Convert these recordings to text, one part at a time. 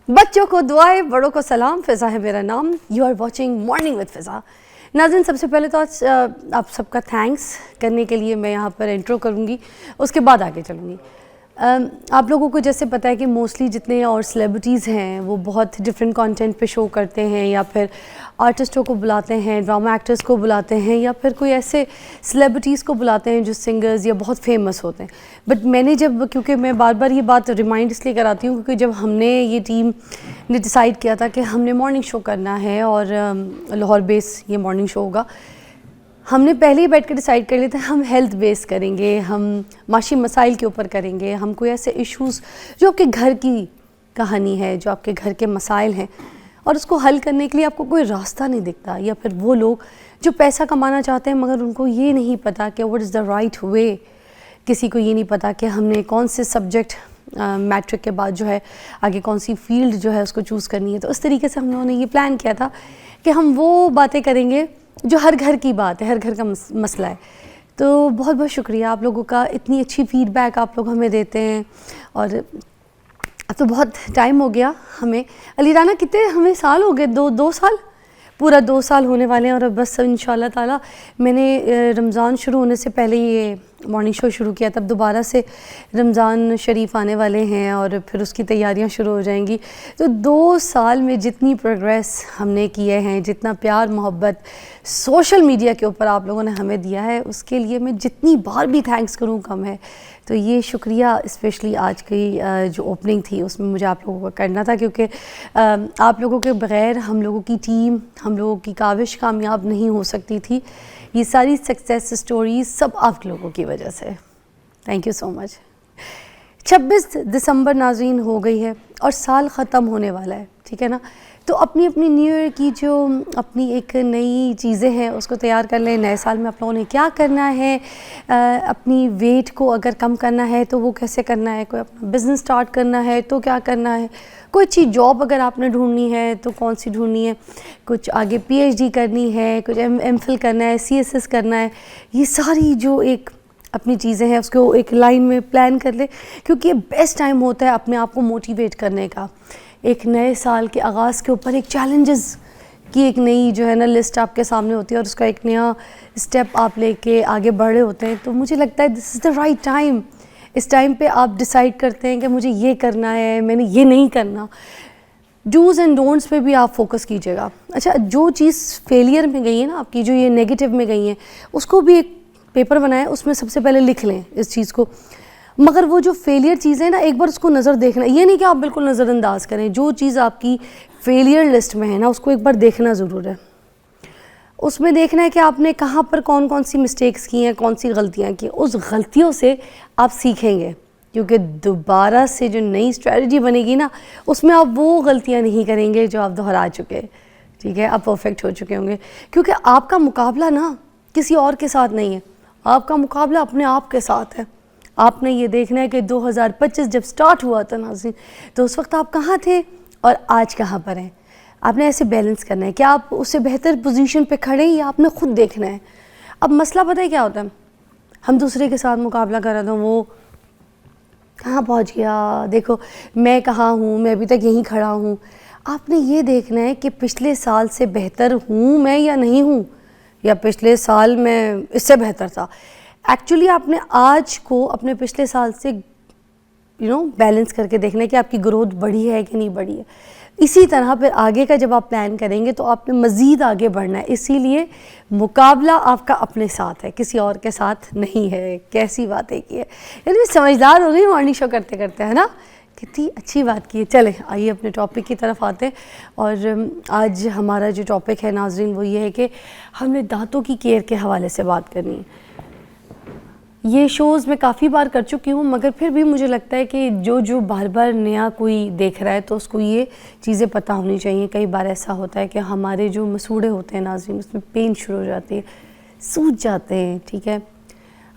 بچوں کو دعائیں، بڑوں کو سلام. فضا ہے میرا نام. You are watching morning with فضا. ناظرین، سب سے پہلے تو آپ سب کا تھینکس کرنے کے لیے میں یہاں پر انٹرو کروں گی، اس کے بعد آگے چلوں گی. آپ لوگوں کو جیسے پتہ ہے کہ موسٹلی جتنے اور سیلیبریٹیز ہیں وہ بہت ڈفرینٹ کانٹینٹ پہ شو کرتے ہیں، یا پھر آرٹسٹوں کو بلاتے ہیں، ڈرامہ ایکٹرز کو بلاتے ہیں، یا پھر کوئی ایسے سیلیبریٹیز کو بلاتے ہیں جو سنگرز یا بہت فیمس ہوتے ہیں. بٹ میں نے کیونکہ میں بار بار یہ بات ریمائنڈ اس لیے کراتی ہوں کیونکہ جب ہم نے یہ ٹیم نے ڈیسائیڈ کیا تھا کہ ہم نے مارننگ شو کرنا ہے اور لاہور بیس یہ مارننگ شو ہوگا، ہم نے پہلے ہی بیٹھ کے ڈیسائیڈ کر لیا تھا ہم ہیلتھ بیس کریں گے، ہم معاشی مسائل کے اوپر کریں گے، ہم کوئی ایسے ایشوز جو آپ کے گھر کی کہانی ہے، جو آپ کے گھر کے مسائل ہیں اور اس کو حل کرنے کے لیے آپ کو کوئی راستہ نہیں دکھتا، یا پھر وہ لوگ جو پیسہ کمانا چاہتے ہیں مگر ان کو یہ نہیں پتہ کہ what is the right way. کسی کو یہ نہیں پتہ کہ ہم نے کون سے سبجیکٹ میٹرک کے بعد جو ہے آگے کون سی فیلڈ جو ہے اس کو چوز کرنی ہے. تو اس طریقے سے ہم لوگوں نے یہ پلان کیا تھا کہ ہم وہ باتیں کریں گے جو ہر گھر کی بات ہے، ہر گھر کا مسئلہ ہے. تو بہت بہت شکریہ آپ لوگوں کا، اتنی اچھی فیڈ بیک آپ لوگ ہمیں دیتے ہیں. اور اب تو بہت ٹائم ہو گیا ہمیں، علی رانا کتنے ہمیں سال ہو گئے، دو سال، پورا 2 سال ہونے والے ہیں. اور بس انشاءاللہ تعالی میں نے رمضان شروع ہونے سے پہلے یہ مارننگ شو شروع کیا، تب دوبارہ سے رمضان شریف آنے والے ہیں اور پھر اس کی تیاریاں شروع ہو جائیں گی. تو 2 سال میں جتنی پروگریس ہم نے کیے ہیں، جتنا پیار محبت سوشل میڈیا کے اوپر آپ لوگوں نے ہمیں دیا ہے، اس کے لیے میں جتنی بار بھی تھینکس کروں کم ہے. تو یہ شکریہ اسپیشلی آج کی جو اوپننگ تھی اس میں مجھے آپ لوگوں کو کرنا تھا، کیونکہ آپ لوگوں کے بغیر ہم لوگوں کی ٹیم، ہم لوگوں کی کاوش کامیاب نہیں ہو سکتی تھی. یہ ساری سکسیس سٹوریز سب آپ لوگوں کی وجہ سے. تھینک یو سو مچ. 26 دسمبر ناظرین ہو گئی ہے اور سال ختم ہونے والا ہے، ٹھیک ہے نا. تو اپنی نیو ایئر کی جو اپنی ایک نئی چیزیں ہیں اس کو تیار کر لیں. نئے سال میں آپ لوگوں نے کیا کرنا ہے، اپنی ویٹ کو اگر کم کرنا ہے تو وہ کیسے کرنا ہے، کوئی اپنا بزنس سٹارٹ کرنا ہے تو کیا کرنا ہے، کوئی اچھی جاب اگر آپ نے ڈھونڈنی ہے تو کون سی ڈھونڈنی ہے، کچھ آگے پی ایچ ڈی کرنی ہے، کچھ ایم فل کرنا ہے، سی ایس ایس کرنا ہے. یہ ساری جو ایک اپنی چیزیں ہیں اس کو ایک لائن میں پلان کر لیں، کیونکہ یہ بیسٹ ٹائم ہوتا ہے اپنے آپ کو موٹیویٹ کرنے کا. ایک نئے سال کے آغاز کے اوپر ایک چیلنجز کی ایک نئی جو ہے نا لسٹ آپ کے سامنے ہوتی ہے اور اس کا ایک نیا اسٹیپ آپ لے کے آگے بڑھ رہے ہوتے ہیں. تو مجھے لگتا ہے this is the right time. اس ٹائم پہ آپ ڈیسائیڈ کرتے ہیں کہ مجھے یہ کرنا ہے، میں نے یہ نہیں کرنا. ڈوز اینڈ ڈونٹس پہ بھی آپ فوکس کیجیے گا. اچھا، جو چیز فیلئر میں گئی ہے نا آپ کی، جو یہ نیگیٹو میں گئی ہیں، اس کو بھی ایک پیپر بنائیں، اس میں سب سے پہلے لکھ لیں اس چیز کو. مگر وہ جو فیلئر چیزیں نا ایک بار اس کو نظر دیکھنا، یہ نہیں کہ آپ بالکل نظر انداز کریں. جو چیز آپ کی فیلئر لسٹ میں ہے نا اس کو ایک بار دیکھنا ضرور ہے. اس میں دیکھنا ہے کہ آپ نے کہاں پر کون سی مسٹیکس کی ہیں، کون سی غلطیاں کی ہیں. اس غلطیوں سے آپ سیکھیں گے، کیونکہ دوبارہ سے جو نئی اسٹریٹجی بنے گی نا اس میں آپ وہ غلطیاں نہیں کریں گے جو آپ دہرا چکے. ٹھیک ہے، آپ پرفیکٹ ہو چکے ہوں گے، کیونکہ آپ کا مقابلہ نا کسی اور کے ساتھ نہیں ہے، آپ کا مقابلہ اپنے آپ کے ساتھ ہے. آپ نے یہ دیکھنا ہے کہ 2025 جب سٹارٹ ہوا تھا ناظرین، تو اس وقت آپ کہاں تھے اور آج کہاں پر ہیں. آپ نے ایسے بیلنس کرنا ہے کہ آپ اس سے بہتر پوزیشن پہ کھڑے ہیں یا آپ نے خود دیکھنا ہے. اب مسئلہ پتہ ہے کیا ہوتا ہے، ہم دوسرے کے ساتھ مقابلہ کر رہے تھے، وہ کہاں پہنچ گیا، دیکھو میں کہاں ہوں، میں ابھی تک یہیں کھڑا ہوں. آپ نے یہ دیکھنا ہے کہ پچھلے سال سے بہتر ہوں میں یا نہیں ہوں، یا پچھلے سال میں اس سے بہتر تھا. ایکچولی آپ نے آج کو اپنے پچھلے سال سے بیلنس کر کے دیکھنا ہے کہ آپ کی گروتھ بڑھی ہے کہ نہیں بڑھی ہے. اسی طرح پھر آگے کا جب آپ پلان کریں گے تو آپ نے مزید آگے بڑھنا ہے. اسی لیے مقابلہ آپ کا اپنے ساتھ ہے، کسی اور کے ساتھ نہیں ہے. کیسی باتیں کی ہے، یعنی میں سمجھدار ہو گئی مارننگ شو کرتے کرتے، ہے نا. کتنی اچھی بات کی ہے. چلیں آئیے اپنے ٹاپک کی طرف آتے ہیں. اور آج ہمارا جو ٹاپک ہے ناظرین وہ یہ ہے کہ ہم نے دانتوں کی کیئر کے حوالے سے بات کرنی ہے. یہ شوز میں کافی بار کر چکی ہوں، مگر پھر بھی مجھے لگتا ہے کہ جو بار بار نیا کوئی دیکھ رہا ہے تو اس کو یہ چیزیں پتہ ہونی چاہیے. کئی بار ایسا ہوتا ہے کہ ہمارے جو مسوڑے ہوتے ہیں ناظرین اس میں پین شروع ہو جاتی ہے، سوج جاتے ہیں، ٹھیک ہے،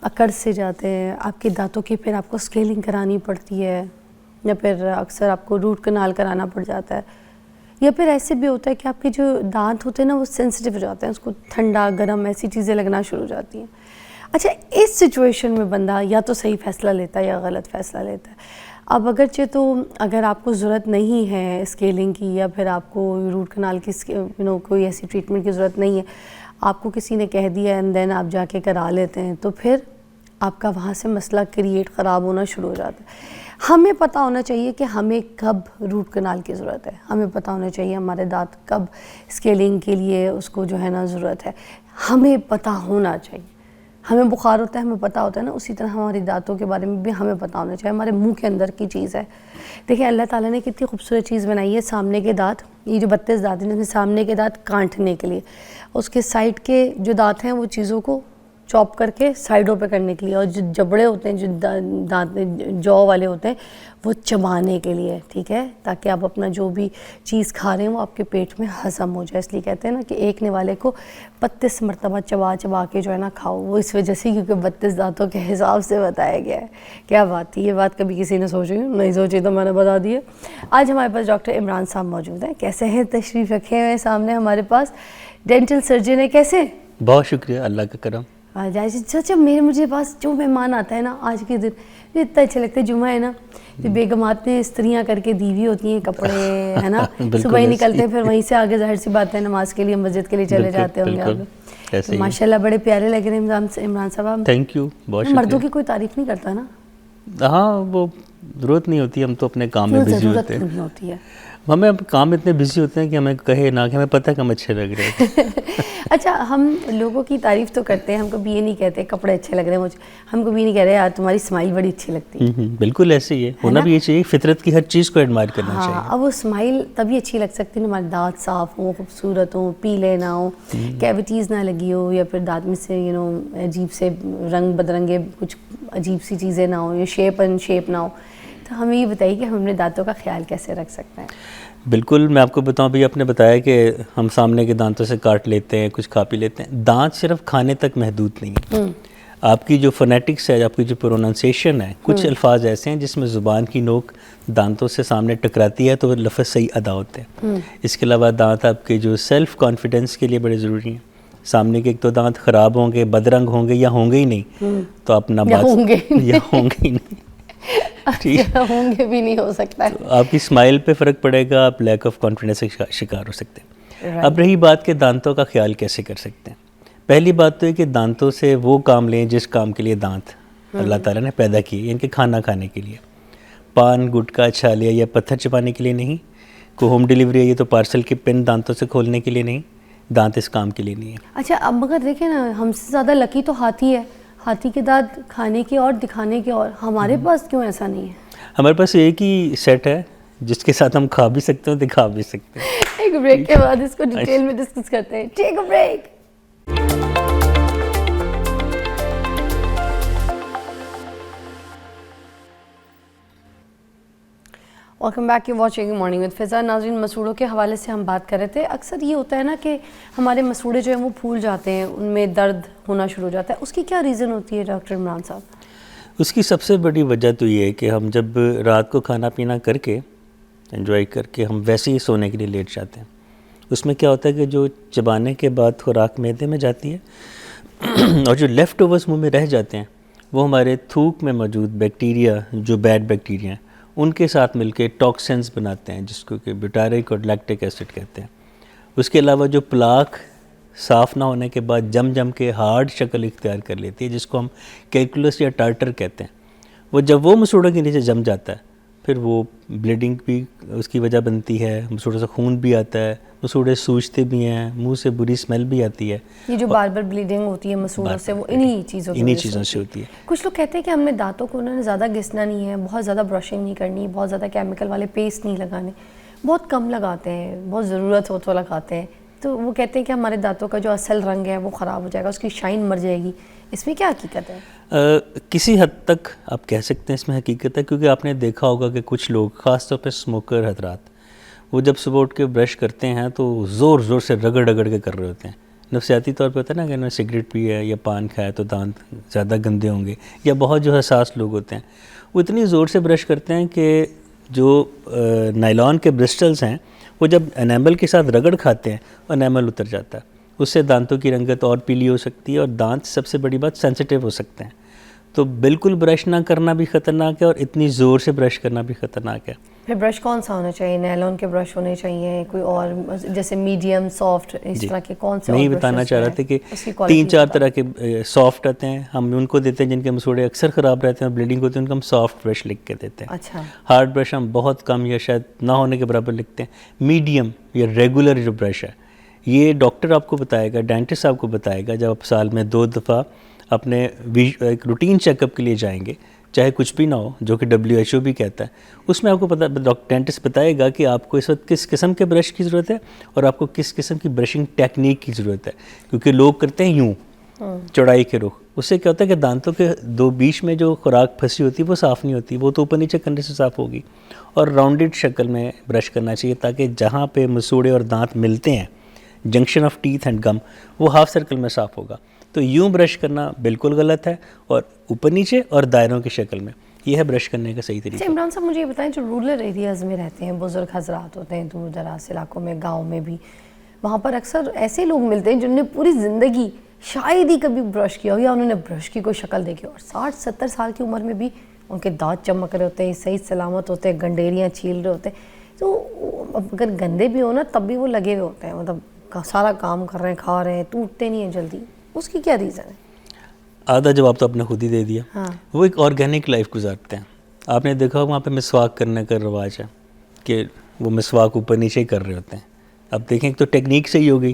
اکڑ سے جاتے ہیں آپ کے دانتوں کی. پھر آپ کو اسکیلنگ کرانی پڑتی ہے، یا پھر اکثر آپ کو روٹ کنال کرانا پڑ جاتا ہے. یا پھر ایسے بھی ہوتا ہے کہ آپ کے جو دانت ہوتے ہیں نا وہ سینسٹیو ہو جاتے ہیں، اس کو ٹھنڈا گرم ایسی چیزیں لگنا شروع ہو جاتی ہیں. اچھا، اس سچویشن میں بندہ یا تو صحیح فیصلہ لیتا ہے یا غلط فیصلہ لیتا ہے. اب اگرچہ تو اگر آپ کو ضرورت نہیں ہے اسکیلنگ کی یا پھر آپ کو روٹ کنال کی کوئی ایسی ٹریٹمنٹ کی ضرورت نہیں ہے, آپ کو کسی نے کہہ دیا اینڈ دین آپ جا کے کرا لیتے ہیں, تو پھر آپ کا وہاں سے مسئلہ کریٹ خراب ہونا شروع ہو جاتا ہے. ہمیں پتہ ہونا چاہیے کہ ہمیں کب روٹ کنال کی ضرورت ہے, ہمیں پتہ ہونا چاہیے ہمارے دانت کب اسکیلنگ کے لیے اس کو جو ہے نا ضرورت ہے, ہمیں پتہ ہونا چاہیے. ہمیں بخار ہوتا ہے ہمیں پتہ ہوتا ہے نا, اسی طرح ہماری دانتوں کے بارے میں بھی ہمیں پتہ ہونا چاہیے. ہمارے منہ کے اندر کی چیز ہے. دیکھیں اللہ تعالیٰ نے کتنی خوبصورت چیز بنائی ہے, سامنے کے دانت, یہ جو 32 دانت ہیں, سامنے کے دانت کاٹنے کے لیے, اس کے سائڈ کے جو دانت ہیں وہ چیزوں کو چاپ کر کے سائڈوں پہ کرنے کے لیے, اور جو جبڑے ہوتے ہیں جو دانت جو والے ہوتے ہیں وہ چبانے کے لیے, ٹھیک ہے, تاکہ آپ اپنا جو بھی چیز کھا رہے ہیں وہ آپ کے پیٹ میں ہضم ہو جائے. اس لیے کہتے ہیں نا کہ ایک نوالے کو 32 مرتبہ چبا کے جو ہے نا کھاؤ, وہ اس وجہ سے کیونکہ 32 دانتوں کے حساب سے بتایا گیا ہے. کیا بات تھی, یہ بات کبھی کسی نے سوچی نہیں سوچی تو میں نے بتا دی ہے. آج ہمارے پاس ڈاکٹر عمران صاحب موجود ہیں. کیسے ہیں, تشریف رکھے ہوئے سامنے ہمارے پاس, ڈینٹل سرجن ہے. کیسے؟ بہت شکریہ, اللہ کا کرم. اچھا مجھے پاس جو مہمان آتا ہے نا آج کے دن مجھے اتنا اچھا لگتا ہے, جمعہ ہے نا, بیگمات نے استریاں کر کے دیوی ہوتی ہیں کپڑے, ہے نا, صبح ہی نکلتے ہیں, پھر وہیں سے آگے ظاہر سی بات ہے نماز کے لیے مسجد کے لیے چلے جاتے ہوں گے. ماشاء اللہ بڑے پیارے لگ رہے ہیں عمران صاحب. تھینک یو, بہت شکریہ. مردوں کی کوئی تعریف نہیں کرتا نا. ہاں وہ ضرورت نہیں ہوتی, ہم تو اپنے کام میں بزی ہوتے ہیں. نہیں ہوتی ہے, ہمیں کام اتنے بزی ہوتے ہیں کہ ہمیں کہے نہ کہ ہمیں پتہ ہے کہ ہم اچھے لگ رہے ہیں. اچھا ہم لوگوں کی تعریف تو کرتے ہیں, ہم کبھی یہ نہیں کہتے کپڑے اچھے لگ رہے ہیں مجھے, ہم کبھی نہیں کہہ رہے یار تمہاری اسمائل بڑی اچھی لگتی ہے. بالکل ایسے ہی ہے, ہونا بھی یہ چاہیے, فطرت کی ہر چیز کو ایڈمائر کرنا چاہیے. ہاں, اب وہ اسمائل تبھی اچھی لگ سکتی ہے ہمارے دانت صاف ہوں, خوبصورت ہوں, پیلے نہ ہوں, کیویٹیز نہ لگی ہو, یا پھر دانت میں سے عجیب سے رنگ بدرنگے کچھ عجیب سی چیزیں نہ ہوں, یا شیپ نہ ہو. تو ہمیں یہ بتائیے کہ ہم اپنے دانتوں کا خیال کیسے رکھ سکتے ہیں؟ بالکل, میں آپ کو بتاؤں بھی, آپ نے بتایا کہ ہم سامنے کے دانتوں سے کاٹ لیتے ہیں, کچھ کھا پی لیتے ہیں. دانت صرف کھانے تک محدود نہیں ہے. آپ کی جو فونیٹکس ہے, آپ کی جو پروننسیشن ہے, کچھ الفاظ ایسے ہیں جس میں زبان کی نوک دانتوں سے سامنے ٹکراتی ہے تو وہ لفظ صحیح ادا ہوتے ہیں. اس کے علاوہ دانت آپ کے جو سیلف کانفیڈنس کے لیے بڑے ضروری ہیں. سامنے کے ایک تو دانت خراب ہوں گے, بدرنگ ہوں گے, یا ہوں گے ہی نہیں, تو آپ نہ بات ہوں گے ہی نہیں, ہوں گے بھی نہیں ہو سکتا ہے. آپ کی اسمائل پہ فرق پڑے گا, آپ لیک آف کانفیڈنس کا شکار ہو سکتے ہیں. اب رہی بات کہ دانتوں کا خیال کیسے کر سکتے ہیں. پہلی بات تو یہ کہ دانتوں سے وہ کام لیں جس کام کے لیے دانت اللہ تعالیٰ نے پیدا کیے, یعنی کہ کھانا کھانے کے لیے. پان, گٹکا, چھالیا یا پتھر چبانے کے لیے نہیں. کوئی ہوم ڈیلیوری ہے یہ تو پارسل کی پن دانتوں سے کھولنے کے لیے نہیں, دانت اس کام کے لیے نہیں ہے. اچھا اب مگر دیکھیں نا, ہم سے زیادہ لکی تو ہاتھی ہے, ہاتھی کے دانت کھانے کے اور دکھانے کے اور, ہمارے پاس کیوں ایسا نہیں ہے؟ ہمارے پاس ایک ہی سیٹ ہے جس کے ساتھ ہم کھا بھی سکتے ہیں, دکھا بھی سکتے ہیں. ایک بریک کے بعد اس کو ڈیٹیل میں ڈسکس کرتے ہیں. Take a break. Welcome back, you watching morning with فضا. ناظرین, مسوڑوں کے حوالے سے ہم بات کر رہے تھے. اکثر یہ ہوتا ہے نا کہ ہمارے مسوڑے جو ہیں وہ پھول جاتے ہیں, ان میں درد ہونا شروع ہو جاتا ہے. اس کی کیا ریزن ہوتی ہے ڈاکٹر عمران صاحب؟ اس کی سب سے بڑی وجہ تو یہ ہے کہ ہم جب رات کو کھانا پینا کر کے انجوائے کر کے ہم ویسے ہی سونے کے لیے لیٹ جاتے ہیں. اس میں کیا ہوتا ہے کہ جو چبانے کے بعد خوراک معدے میں جاتی ہے اور جو لیفٹ اوورز منہ میں رہ جاتے ہیں وہ ہمارے تھوک میں موجود بیکٹیریا, جو بیڈ بیکٹیریا ہیں, ان کے ساتھ مل کے ٹاکسنز بناتے ہیں جس کو کہ بیوٹیرک اور لیکٹک ایسڈ کہتے ہیں. اس کے علاوہ جو پلاک صاف نہ ہونے کے بعد جم کے ہارڈ شکل اختیار کر لیتی ہے جس کو ہم کیلکولس یا ٹارٹر کہتے ہیں, وہ جب وہ مسوڑوں کے نیچے جم جاتا ہے پھر وہ بلیڈنگ بھی اس کی وجہ بنتی ہے, مسوڑوں سے خون بھی آتا ہے, مسوڑے سوجتے بھی ہیں, منہ سے بری اسمیل بھی آتی ہے. یہ جو بار بار بلیڈنگ ہوتی ہے مسوڑوں سے وہ انہی چیزوں سے ہوتی ہے. کچھ لوگ کہتے ہیں کہ ہم نے دانتوں کو انہوں نے زیادہ گھسنا نہیں ہے, بہت زیادہ برشنگ نہیں کرنی, بہت زیادہ کیمیکل والے پیسٹ نہیں لگانے, بہت کم لگاتے ہیں, بہت ضرورت ہو تو لگاتے ہیں. تو وہ کہتے ہیں کہ ہمارے دانتوں کا جو اصل رنگ ہے وہ خراب ہو جائے گا, اس کی شائن مر جائے گی. اس میں کیا حقیقت ہے؟ کسی حد تک آپ کہہ سکتے ہیں اس میں حقیقت ہے, کیونکہ آپ نے دیکھا ہوگا کہ کچھ لوگ خاص طور پہ اسموکر حضرات, وہ جب صبح اٹھ کے برش کرتے ہیں تو زور سے رگڑ کے کر رہے ہوتے ہیں. نفسیاتی طور پہ ہوتا ہے نا کہ انہوں نے سگریٹ پی ہے یا پان کھایا تو دانت زیادہ گندے ہوں گے, یا بہت جو حساس لوگ ہوتے ہیں وہ اتنی زور سے برش کرتے ہیں کہ جو نائلون کے برسٹلز ہیں وہ جب انیمل کے ساتھ رگڑ کھاتے ہیں انیمل اتر جاتا ہے, اس سے دانتوں کی رنگت اور پیلی ہو سکتی ہے اور دانت سب سے بڑی بات سینسیٹیو ہو سکتے ہیں. تو بالکل برش نہ کرنا بھی خطرناک ہے اور اتنی زور سے برش کرنا بھی خطرناک ہے. پھر برش کون سا ہونا چاہیے؟ نیلون کے برش ہونے چاہیے کوئی اور جیسے میڈیم سافٹ اس طرح کے کون سے؟ میں یہ بتانا چاہ رہا تھا کہ 3-4 طرح کے سافٹ آتے ہیں, ہم ان کو دیتے ہیں جن کے مسوڑے اکثر خراب رہتے ہیں اور بلیڈنگ ہوتی ہے, ان کو ہم سافٹ برش لکھ کے دیتے ہیں. اچھا. ہارڈ برش ہم بہت کم یا شاید نہ ہونے کے برابر لکھتے ہیں. میڈیم یا ریگولر جو برش ہے یہ ڈاکٹر آپ کو بتائے گا, ڈینٹسٹ آپ کو بتائے گا جب آپ سال میں 2 دفعہ اپنے ایک روٹین چیک اپ کے لیے جائیں گے, چاہے کچھ بھی نہ ہو, جو کہ WHO بھی کہتا ہے. اس میں آپ کو ڈینٹسٹ بتائے گا کہ آپ کو اس وقت کس قسم کے برش کی ضرورت ہے اور آپ کو کس قسم کی برشنگ ٹیکنیک کی ضرورت ہے. کیونکہ لوگ کرتے ہیں یوں چوڑائی کے رخ, اس سے کیا ہوتا ہے کہ دانتوں کے بیچ میں جو خوراک پھنسی ہوتی ہے وہ صاف نہیں ہوتی, وہ تو اوپر نیچے کرنے سے صاف ہوگی. اور راؤنڈڈ شکل میں برش کرنا چاہیے تاکہ جہاں پہ مسوڑے اور دانت ملتے ہیں, جنکشن آف ٹیتھ اینڈ گم, وہ ہاف سرکل میں صاف ہوگا. تو یوں برش کرنا بالکل غلط ہے, اور اوپر نیچے اور دائروں کی شکل میں, یہ ہے برش کرنے کا صحیح طریقہ. عمران صاحب مجھے یہ بتائیں, جو رورل ایریاز میں رہتے ہیں بزرگ حضرات ہوتے ہیں, دور دراز علاقوں میں, گاؤں میں بھی, وہاں پر اکثر ایسے لوگ ملتے ہیں جنہوں نے پوری زندگی شاید ہی کبھی برش کیا ہو یا انہوں نے برش کی کوئی شکل دیکھی ہو, اور 60-70 سال کی عمر میں بھی ان کے دانت چمک رہے ہوتے ہیں, صحیح سلامت ہوتے ہیں, گنڈیریاں چھیل رہے ہوتے ہیں. تو اگر گندے بھی ہو نا تب بھی وہ لگے ہوئے ہوتے ہیں, مطلب سارا کام کر رہے ہیں, کھا رہے ہیں, ٹوٹتے نہیں ہیں جلدی. اس کی کیا ریزن ہے؟ آدھا جواب تو آپ نے خود ہی دے دیا. وہ ایک آرگینک لائف گزارتے ہیں. آپ نے دیکھا وہاں پہ مسواک کرنے کا رواج ہے کہ وہ مسواک اوپر نیچے کر رہے ہوتے ہیں. اب دیکھیں ایک تو ٹیکنیک صحیح ہو گئی,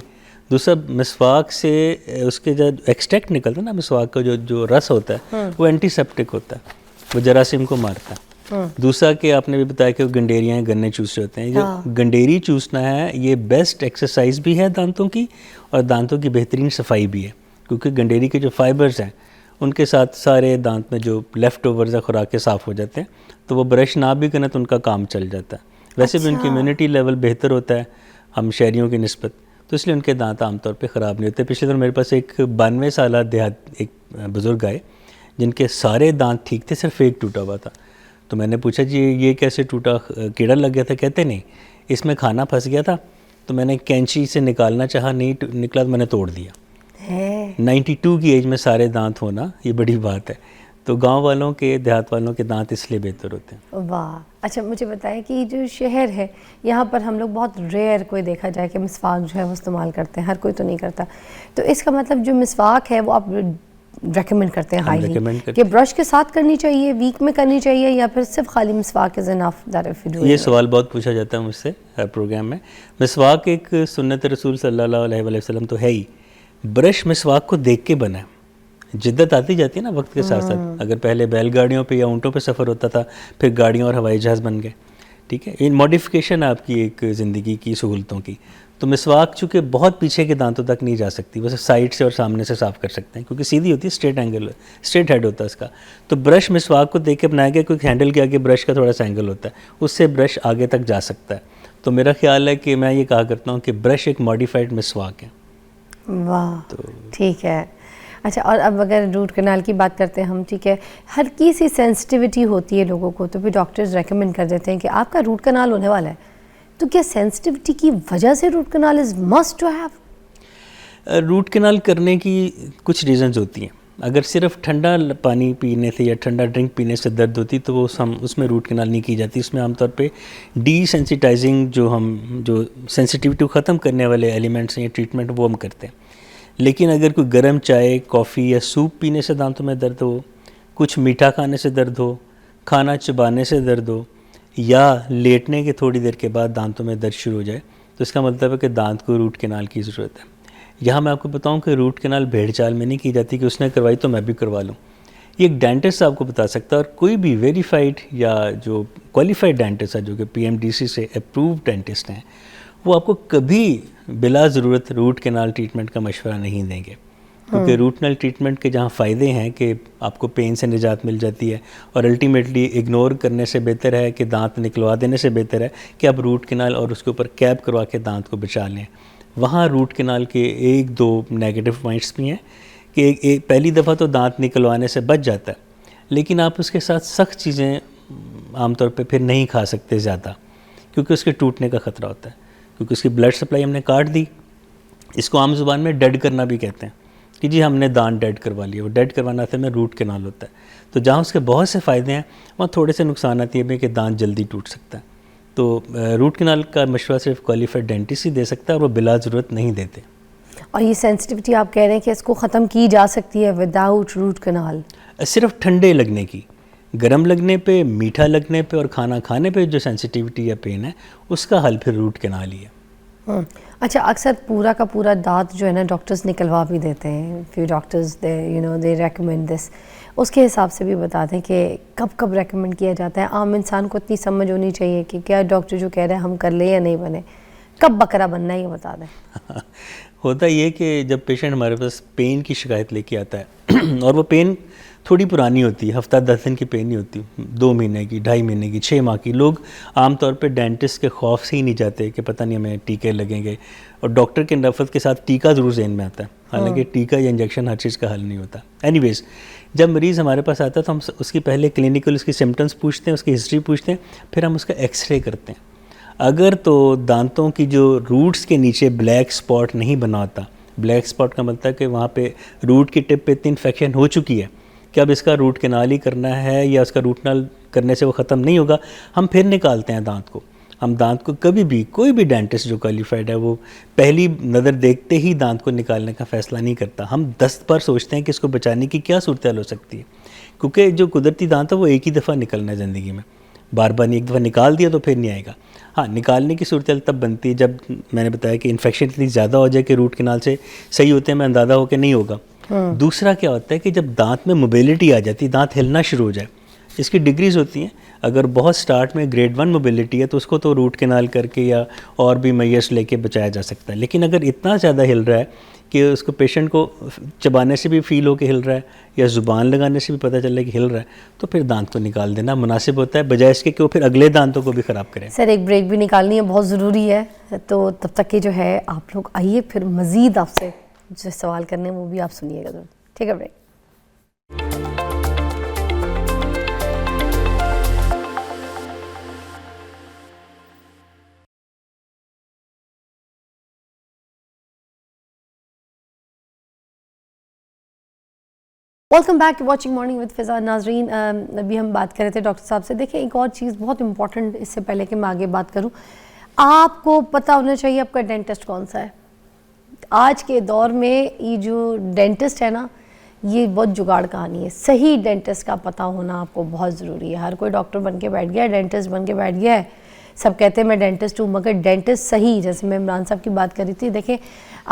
دوسرا مسواک سے اس کے جو ایکسٹریکٹ نکلتا ہے نا, مسواک کا جو رس ہوتا ہے وہ اینٹی سیپٹک ہوتا ہے, وہ جراثیم کو مارتا ہے. دوسرا کہ آپ نے بھی بتایا کہ وہ گنڈیریاں گنے چوس رہے ہوتے ہیں. جو گنڈیری چوسنا ہے یہ بیسٹ ایکسرسائز بھی ہے دانتوں کی, اور دانتوں کی بہترین صفائی بھی ہے, کیونکہ گنڈیری کے جو فائبرز ہیں ان کے ساتھ سارے دانت میں جو لیفٹ اوورز ہیں خوراک کے صاف ہو جاتے ہیں, تو وہ برش نہ بھی کریں تو ان کا کام چل جاتا ہے. ویسے بھی ان کی امیونٹی لیول بہتر ہوتا ہے ہم شہریوں کی نسبت, تو اس لیے ان کے دانت عام طور پہ خراب نہیں ہوتے. پچھلے دن میرے پاس ایک 92 سالہ ایک بزرگ آئے جن کے سارے دانت ٹھیک تھے, صرف ایک ٹوٹا ہوا تھا. تو میں نے پوچھا جی یہ کیسے ٹوٹا, کیڑا لگ گیا تھا؟ کہتے نہیں, اس میں کھانا پھنس گیا تھا, تو میں نے کینچی سے نکالنا چاہا, نہیں نکلا تو میں نے توڑ دیا. 92 کی ایج میں سارے دانت ہونا یہ بڑی بات ہے. تو گاؤں والوں کے, دیہات والوں کے دانت اس لیے بہتر ہوتے ہیں. واہ. اچھا مجھے بتائیں کہ جو شہر ہے یہاں پر ہم لوگ بہت ریئر کوئی دیکھا جائے کہ مسواک جو ہے وہ استعمال کرتے ہیں, ہر کوئی تو نہیں کرتا. تو اس کا مطلب جو مسواک ہے وہ آپ ریکمینڈ کرتے ہیں ہائیلی کہ برش کے ساتھ کرنی چاہیے, ویک میں کرنی چاہیے, یا پھر صرف خالی مسواک is enough that if you do? یہ سوال بہت پوچھا جاتا ہے مجھ سے ہر پروگرام میں. مسواک ایک سنت رسول صلی اللہ علیہ وسلم تو ہے ہی. برش مسواک کو دیکھ کے بنا ہے. جدت آتی جاتی ہے نا وقت کے ساتھ ساتھ. اگر پہلے بیل گاڑیوں پہ یا اونٹوں پہ سفر ہوتا تھا, پھر گاڑیوں اور ہوائی جہاز بن گئے, ٹھیک ہے, یہ ماڈیفیکیشن ہے آپ کی ایک زندگی کی سہولتوں کی. تو مسواک چونکہ بہت پیچھے کے دانتوں تک نہیں جا سکتی, بس سائڈ سے اور سامنے سے صاف کر سکتے ہیں, کیونکہ سیدھی ہوتی ہے, اسٹریٹ اینگل, اسٹریٹ ہیڈ ہوتا ہے اس کا. تو برش مسواک کو دیکھ کے بنایا گیا, کیونکہ ہینڈل کے آگے برش کا تھوڑا سا اینگل ہوتا ہے, اس سے برش آگے تک جا سکتا ہے. تو میرا خیال ہے کہ میں یہ کہا کرتا ہوں کہ برش ایک ماڈیفائڈ مسواک ہے. واہ, ٹھیک ہے. اچھا, اور اب اگر روٹ کنال کی بات کرتے ہیں ہم, ٹھیک ہے, ہلکی سی سینسٹیوٹی ہوتی ہے لوگوں کو, تو پھر ڈاکٹرز ریکمینڈ کر دیتے ہیں کہ آپ کا روٹ کنال ہونے والا ہے. تو کیا سینسٹیوٹی کی وجہ سے root canal is must to have? Root canal کرنے کی کچھ ریزنز ہوتی ہیں. اگر صرف ٹھنڈا پانی پینے سے یا ٹھنڈا ڈرنک پینے سے درد ہوتی تو وہ اس میں روٹ کنال نہیں کی جاتی. اس میں عام طور پہ ڈی سینسیٹائزنگ جو سینسٹیوٹی کو ختم کرنے والے ایلیمنٹس ہیں یا ٹریٹمنٹ وہ ہم کرتے ہیں. لیکن اگر کوئی گرم چائے, کافی یا سوپ پینے سے دانتوں میں درد ہو, کچھ میٹھا کھانے سے درد ہو, کھانا چبانے سے درد ہو, یا لیٹنے کے تھوڑی دیر کے بعد دانتوں میں درد شروع ہو جائے, تو اس کا مطلب ہے کہ دانت کو روٹ کنال کی ضرورت ہے. یہاں میں آپ کو بتاؤں کہ روٹ کنال بھیڑ چال میں نہیں کی جاتی کہ اس نے کروائی تو میں بھی کروا لوں. یہ ایک ڈینٹسٹ آپ کو بتا سکتا ہے, اور کوئی بھی ویریفائڈ یا جو کوالیفائڈ ڈینٹسٹ ہے جو کہ PMDC سے اپرووڈ ڈینٹسٹ ہیں, وہ آپ کو کبھی بلا ضرورت روٹ کنال ٹریٹمنٹ کا مشورہ نہیں دیں گے. کیونکہ روٹ کنال ٹریٹمنٹ کے جہاں فائدے ہیں کہ آپ کو پین سے نجات مل جاتی ہے, اور الٹیمیٹلی اگنور کرنے سے بہتر ہے کہ دانت نکلوا دینے سے بہتر ہے کہ آپ روٹ کنال اور اس کے اوپر کیپ کروا کے دانت کو بچا لیں. وہاں روٹ کنال کے 1-2 نیگیٹو پوائنٹس بھی ہیں کہ پہلی دفعہ تو دانت نکلوانے سے بچ جاتا ہے, لیکن آپ اس کے ساتھ سخت چیزیں عام طور پہ پھر نہیں کھا سکتے زیادہ, کیونکہ اس کے ٹوٹنے کا خطرہ ہوتا ہے, کیونکہ اس کی بلڈ سپلائی ہم نے کاٹ دی. اس کو عام زبان میں ڈیڈ کرنا بھی کہتے ہیں کہ جی ہم نے دانت ڈیڈ کروا لیا. وہ ڈیڈ کروانا اصل میں روٹ کنال ہوتا ہے. تو جہاں اس کے بہت سے فائدے ہیں وہاں تھوڑے سے نقصانات یہ بھی کہ دانت جلدی ٹوٹ سکتا ہے. تو روٹ کنال کا مشورہ صرف کوالیفائڈ ڈینٹسٹ ہی دے سکتا ہے اور وہ بلا ضرورت نہیں دیتے. اور یہ سینسٹیوٹی آپ کہہ رہے ہیں کہ اس کو ختم کی جا سکتی ہے وداؤٹ روٹ کنال؟ صرف ٹھنڈے لگنے کی، گرم لگنے پہ، میٹھا لگنے پہ اور کھانا کھانے پہ جو سینسیٹیوٹی یا پین ہے اس کا حل پھر روٹ کنال ہی ہے. اچھا، اکثر پورا کا پورا دانت جو ہے نا ڈاکٹرز نکلوا بھی دیتے ہیں. Few doctors they recommend this. اس کے حساب سے بھی بتا دیں کہ کب کب ریکمینڈ کیا جاتا ہے. عام انسان کو اتنی سمجھ ہونی چاہیے کہ کیا ڈاکٹر جو کہہ رہے ہیں ہم کر لیں یا نہیں بنے، کب بکرا بننا ہے یہ بتا دیں. ہوتا یہ کہ جب پیشنٹ ہمارے پاس پین کی شکایت لے کے آتا ہے اور وہ پین تھوڑی پرانی ہوتی ہے، ہفتہ 10 دن کی پین نہیں ہوتی، 2 مہینے کی، 2.5 مہینے کی، 6 ماہ کی، لوگ عام طور پہ ڈینٹسٹ کے خوف سے ہی نہیں جاتے کہ پتہ نہیں ہمیں ٹیکے لگیں گے، اور ڈاکٹر کے لفظ کے ساتھ ٹیکہ ضرور ذہن میں آتا ہے، حالانکہ ٹیکہ یا انجیکشن ہر چیز کا حل نہیں ہوتا. اینی ویز، جب مریض ہمارے پاس آتا ہے تو ہم اس کی پہلے کلینکل اس کی سمٹمس پوچھتے ہیں، اس کی ہسٹری پوچھتے ہیں، پھر ہم اس کا ایکس رے کرتے ہیں. اگر تو دانتوں کی جو روٹس کے نیچے بلیک اسپاٹ نہیں بنا ہوتا، بلیک اسپاٹ کا مطلب ہے کہ وہاں پہ روٹ کی ٹپ پہ اتنی انفیکشن ہو چکی ہے کہ اب اس کا روٹ کنال ہی کرنا ہے یا اس کا روٹ کنال کرنے سے وہ ختم نہیں ہوگا، ہم پھر نکالتے ہیں دانت کو. ہم دانت کو کبھی بھی، کوئی بھی ڈینٹسٹ جو کوالیفائڈ ہے وہ پہلی نظر دیکھتے ہی دانت کو نکالنے کا فیصلہ نہیں کرتا. ہم 10 بار سوچتے ہیں کہ اس کو بچانے کی کیا صورتحال ہو سکتی ہے، کیونکہ جو قدرتی دانت ہے وہ ایک ہی دفعہ نکلنا ہے زندگی میں، بار بار نہیں. ایک دفعہ نکال دیا تو پھر نہیں آئے گا. ہاں، نکالنے کی صورتحال تب بنتی ہے جب میں نے بتایا کہ انفیکشن اتنی زیادہ ہو جائے کہ روٹ کنال سے صحیح ہوتے ہیں میں اندازہ ہو کہ نہیں ہوگا. دوسرا کیا ہوتا ہے کہ جب دانت میں موبیلٹی آ جاتی ہے، دانت ہلنا شروع ہو جائے. اس کی ڈگریز ہوتی ہیں. اگر بہت سٹارٹ میں گریڈ 1 موبیلٹی ہے تو اس کو تو روٹ کنال کر کے یا اور بھی میئرس لے کے بچایا جا سکتا ہے. لیکن اگر اتنا زیادہ ہل رہا ہے کہ اس کو پیشنٹ کو چبانے سے بھی فیل ہو کے ہل رہا ہے یا زبان لگانے سے بھی پتہ چلے کہ ہل رہا ہے، تو پھر دانت کو نکال دینا مناسب ہوتا ہے، بجائے اس کے کہ وہ پھر اگلے دانتوں کو بھی خراب کریں. سر ایک بریک بھی نکالنی ہے، بہت ضروری ہے. تو تب تک کہ جو ہے آپ لوگ آئیے، پھر مزید آپ سے جو سوال کرنے وہ بھی آپ سنیے گا ضرور. ٹھیک ہے، break. Welcome back to watching morning with فضا. ناظرین، ابھی ہم بات کر رہے تھے ڈاکٹر صاحب سے. دیکھیں، ایک اور چیز بہت امپورٹنٹ، اس سے پہلے کہ میں آگے بات کروں، آپ کو پتہ ہونا چاہیے آپ کا ڈینٹسٹ کون سا ہے. آج کے دور میں یہ جو ڈینٹسٹ ہے نا، یہ بہت جگاڑ کہانی ہے. صحیح ڈینٹسٹ کا پتہ ہونا آپ کو بہت ضروری ہے. ہر کوئی ڈاکٹر بن کے بیٹھ گیا ہے، ڈینٹسٹ بن کے بیٹھ گیا ہے. سب کہتے ہیں میں ڈینٹسٹ ہوں، مگر ڈینٹسٹ صحیح، جیسے میں عمران صاحب کی بات کر رہی تھی، دیکھیں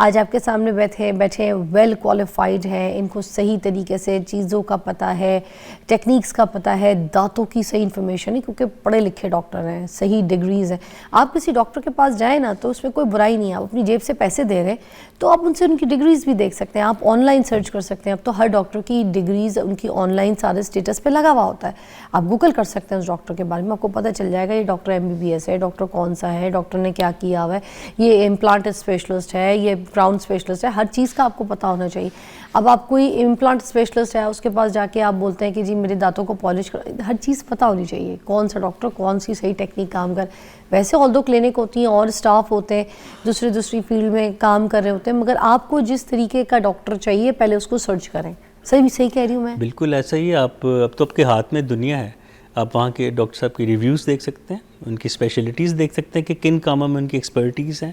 آج آپ کے سامنے بیٹھے ویل کوالیفائڈ ہیں، ان کو صحیح طریقے سے چیزوں کا پتہ ہے، ٹیکنیکس کا پتہ ہے، دانتوں کی صحیح انفارمیشن ہے، کیونکہ پڑھے لکھے ڈاکٹر ہیں، صحیح ڈگریز ہیں. آپ کسی ڈاکٹر کے پاس جائیں نا تو اس میں کوئی برائی نہیں ہے. آپ اپنی جیب سے پیسے دے رہے ہیں تو آپ ان سے ان کی ڈگریز بھی دیکھ سکتے ہیں. آپ آن لائن سرچ کر سکتے ہیں. اب تو ہر ڈاکٹر کی ڈگریز ان کی آن لائن سارے اسٹیٹس پہ لگا ہوا ہوتا ہے. آپ گوگل کر سکتے ہیں اس ڈاکٹر کے بارے میں، آپ کو پتہ چل جائے گا یہ ڈاکٹر MBBS ہے، ڈاکٹر کون سا ہے، ڈاکٹر نے کیا کیا ہوا ہے، یہ امپلانٹ اسپیشلسٹ ہے، یہ کراؤن اسپیشلسٹ ہے. ہر چیز کا آپ کو پتہ ہونا چاہیے. اب آپ کوئی امپلانٹ اسپیشلسٹ ہے، اس کے پاس جا کے آپ بولتے ہیں کہ جی میرے دانتوں کو پالش کر، ہر چیز پتہ ہونی چاہیے کون سا ڈاکٹر کون سی صحیح ٹیکنیک کام کر. ویسے آل دو کلینک ہوتی ہیں اور اسٹاف ہوتے ہیں دوسری فیلڈ میں کام کر رہے ہوتے ہیں، مگر آپ کو جس طریقے کا ڈاکٹر چاہیے پہلے اس کو سرچ کریں. صحیح کہہ رہی ہوں میں؟ بالکل ایسا ہی ہے. اب تو آپ کے ہاتھ میں دنیا ہے. آپ وہاں کے ڈاکٹر صاحب کی ریویوز دیکھ سکتے ہیں، ان کی اسپیشلٹیز دیکھ سکتے ہیں کہ کن کاموں میں ان کی ایکسپرٹیز ہیں،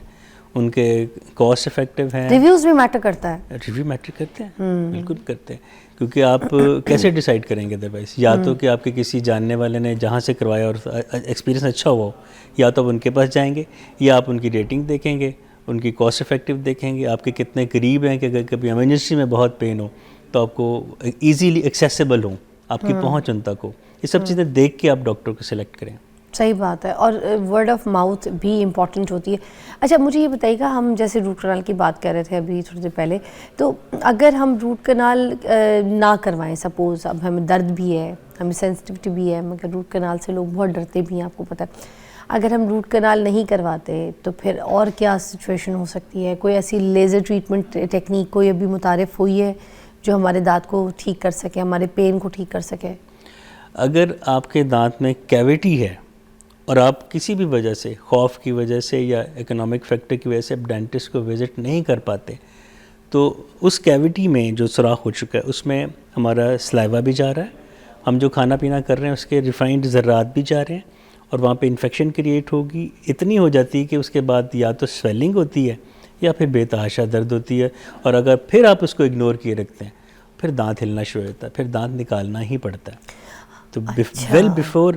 ان کے کاسٹ افیکٹو ہیں. ریویوز بھی میٹر کرتا ہے. ریویو میٹر کرتے ہیں، بالکل کرتے ہیں. کیونکہ آپ کیسے ڈیسائیڈ کریں گے ادروائز؟ یا تو کہ آپ کے کسی جاننے والے نے جہاں سے کروایا اور ایکسپیرینس اچھا ہوا ہو، یا تو آپ ان کے پاس جائیں گے، یا آپ ان کی ریٹنگ دیکھیں گے، ان کی کاسٹ افیکٹو دیکھیں گے، آپ کے کتنے قریب ہیں کہ اگر کبھی ایمرجنسی میں بہت پین ہو تو آپ کو ایزیلی ایکسیسیبل ہوں، آپ کی پہنچ ان تک ہو. یہ سب چیزیں دیکھ کے آپ ڈاکٹر کو سلیکٹ کریں. صحیح بات ہے. اور ورڈ آف ماؤتھ بھی امپورٹنٹ ہوتی ہے. اچھا مجھے یہ بتائیے گا، ہم جیسے روٹ کنال کی بات کر رہے تھے ابھی تھوڑی دیر پہلے، تو اگر ہم روٹ کنال نہ کروائیں، سپوز اب ہمیں درد بھی ہے، ہمیں سینسٹیوٹی بھی ہے، مگر روٹ کنال سے لوگ بہت ڈرتے بھی ہیں، آپ کو پتہ ہے. اگر ہم روٹ کنال نہیں کرواتے تو پھر اور کیا سچویشن ہو سکتی ہے؟ کوئی ایسی لیزر ٹریٹمنٹ ٹیکنیک کوئی ابھی متعارف ہوئی ہے جو ہمارے دانت کو ٹھیک کر سکے، ہمارے پین کو ٹھیک کر سکے؟ اگر آپ کے دانت میں کیویٹی ہے اور آپ کسی بھی وجہ سے، خوف کی وجہ سے یا اکنامک فیکٹر کی وجہ سے آپ ڈینٹسٹ کو وزٹ نہیں کر پاتے، تو اس کیوٹی میں جو سوراخ ہو چکا ہے اس میں ہمارا سلائیوا بھی جا رہا ہے, ہم جو کھانا پینا کر رہے ہیں اس کے ریفائنڈ ذرات بھی جا رہے ہیں, اور وہاں پہ انفیکشن کریٹ ہوگی, اتنی ہو جاتی ہے کہ اس کے بعد یا تو سویلنگ ہوتی ہے یا پھر بے تحاشا درد ہوتی ہے, اور اگر پھر آپ اس کو اگنور کیے رکھتے ہیں پھر دانت ہلنا شروع ہوتا ہے, پھر دانت نکالنا ہی پڑتا ہے. تو well before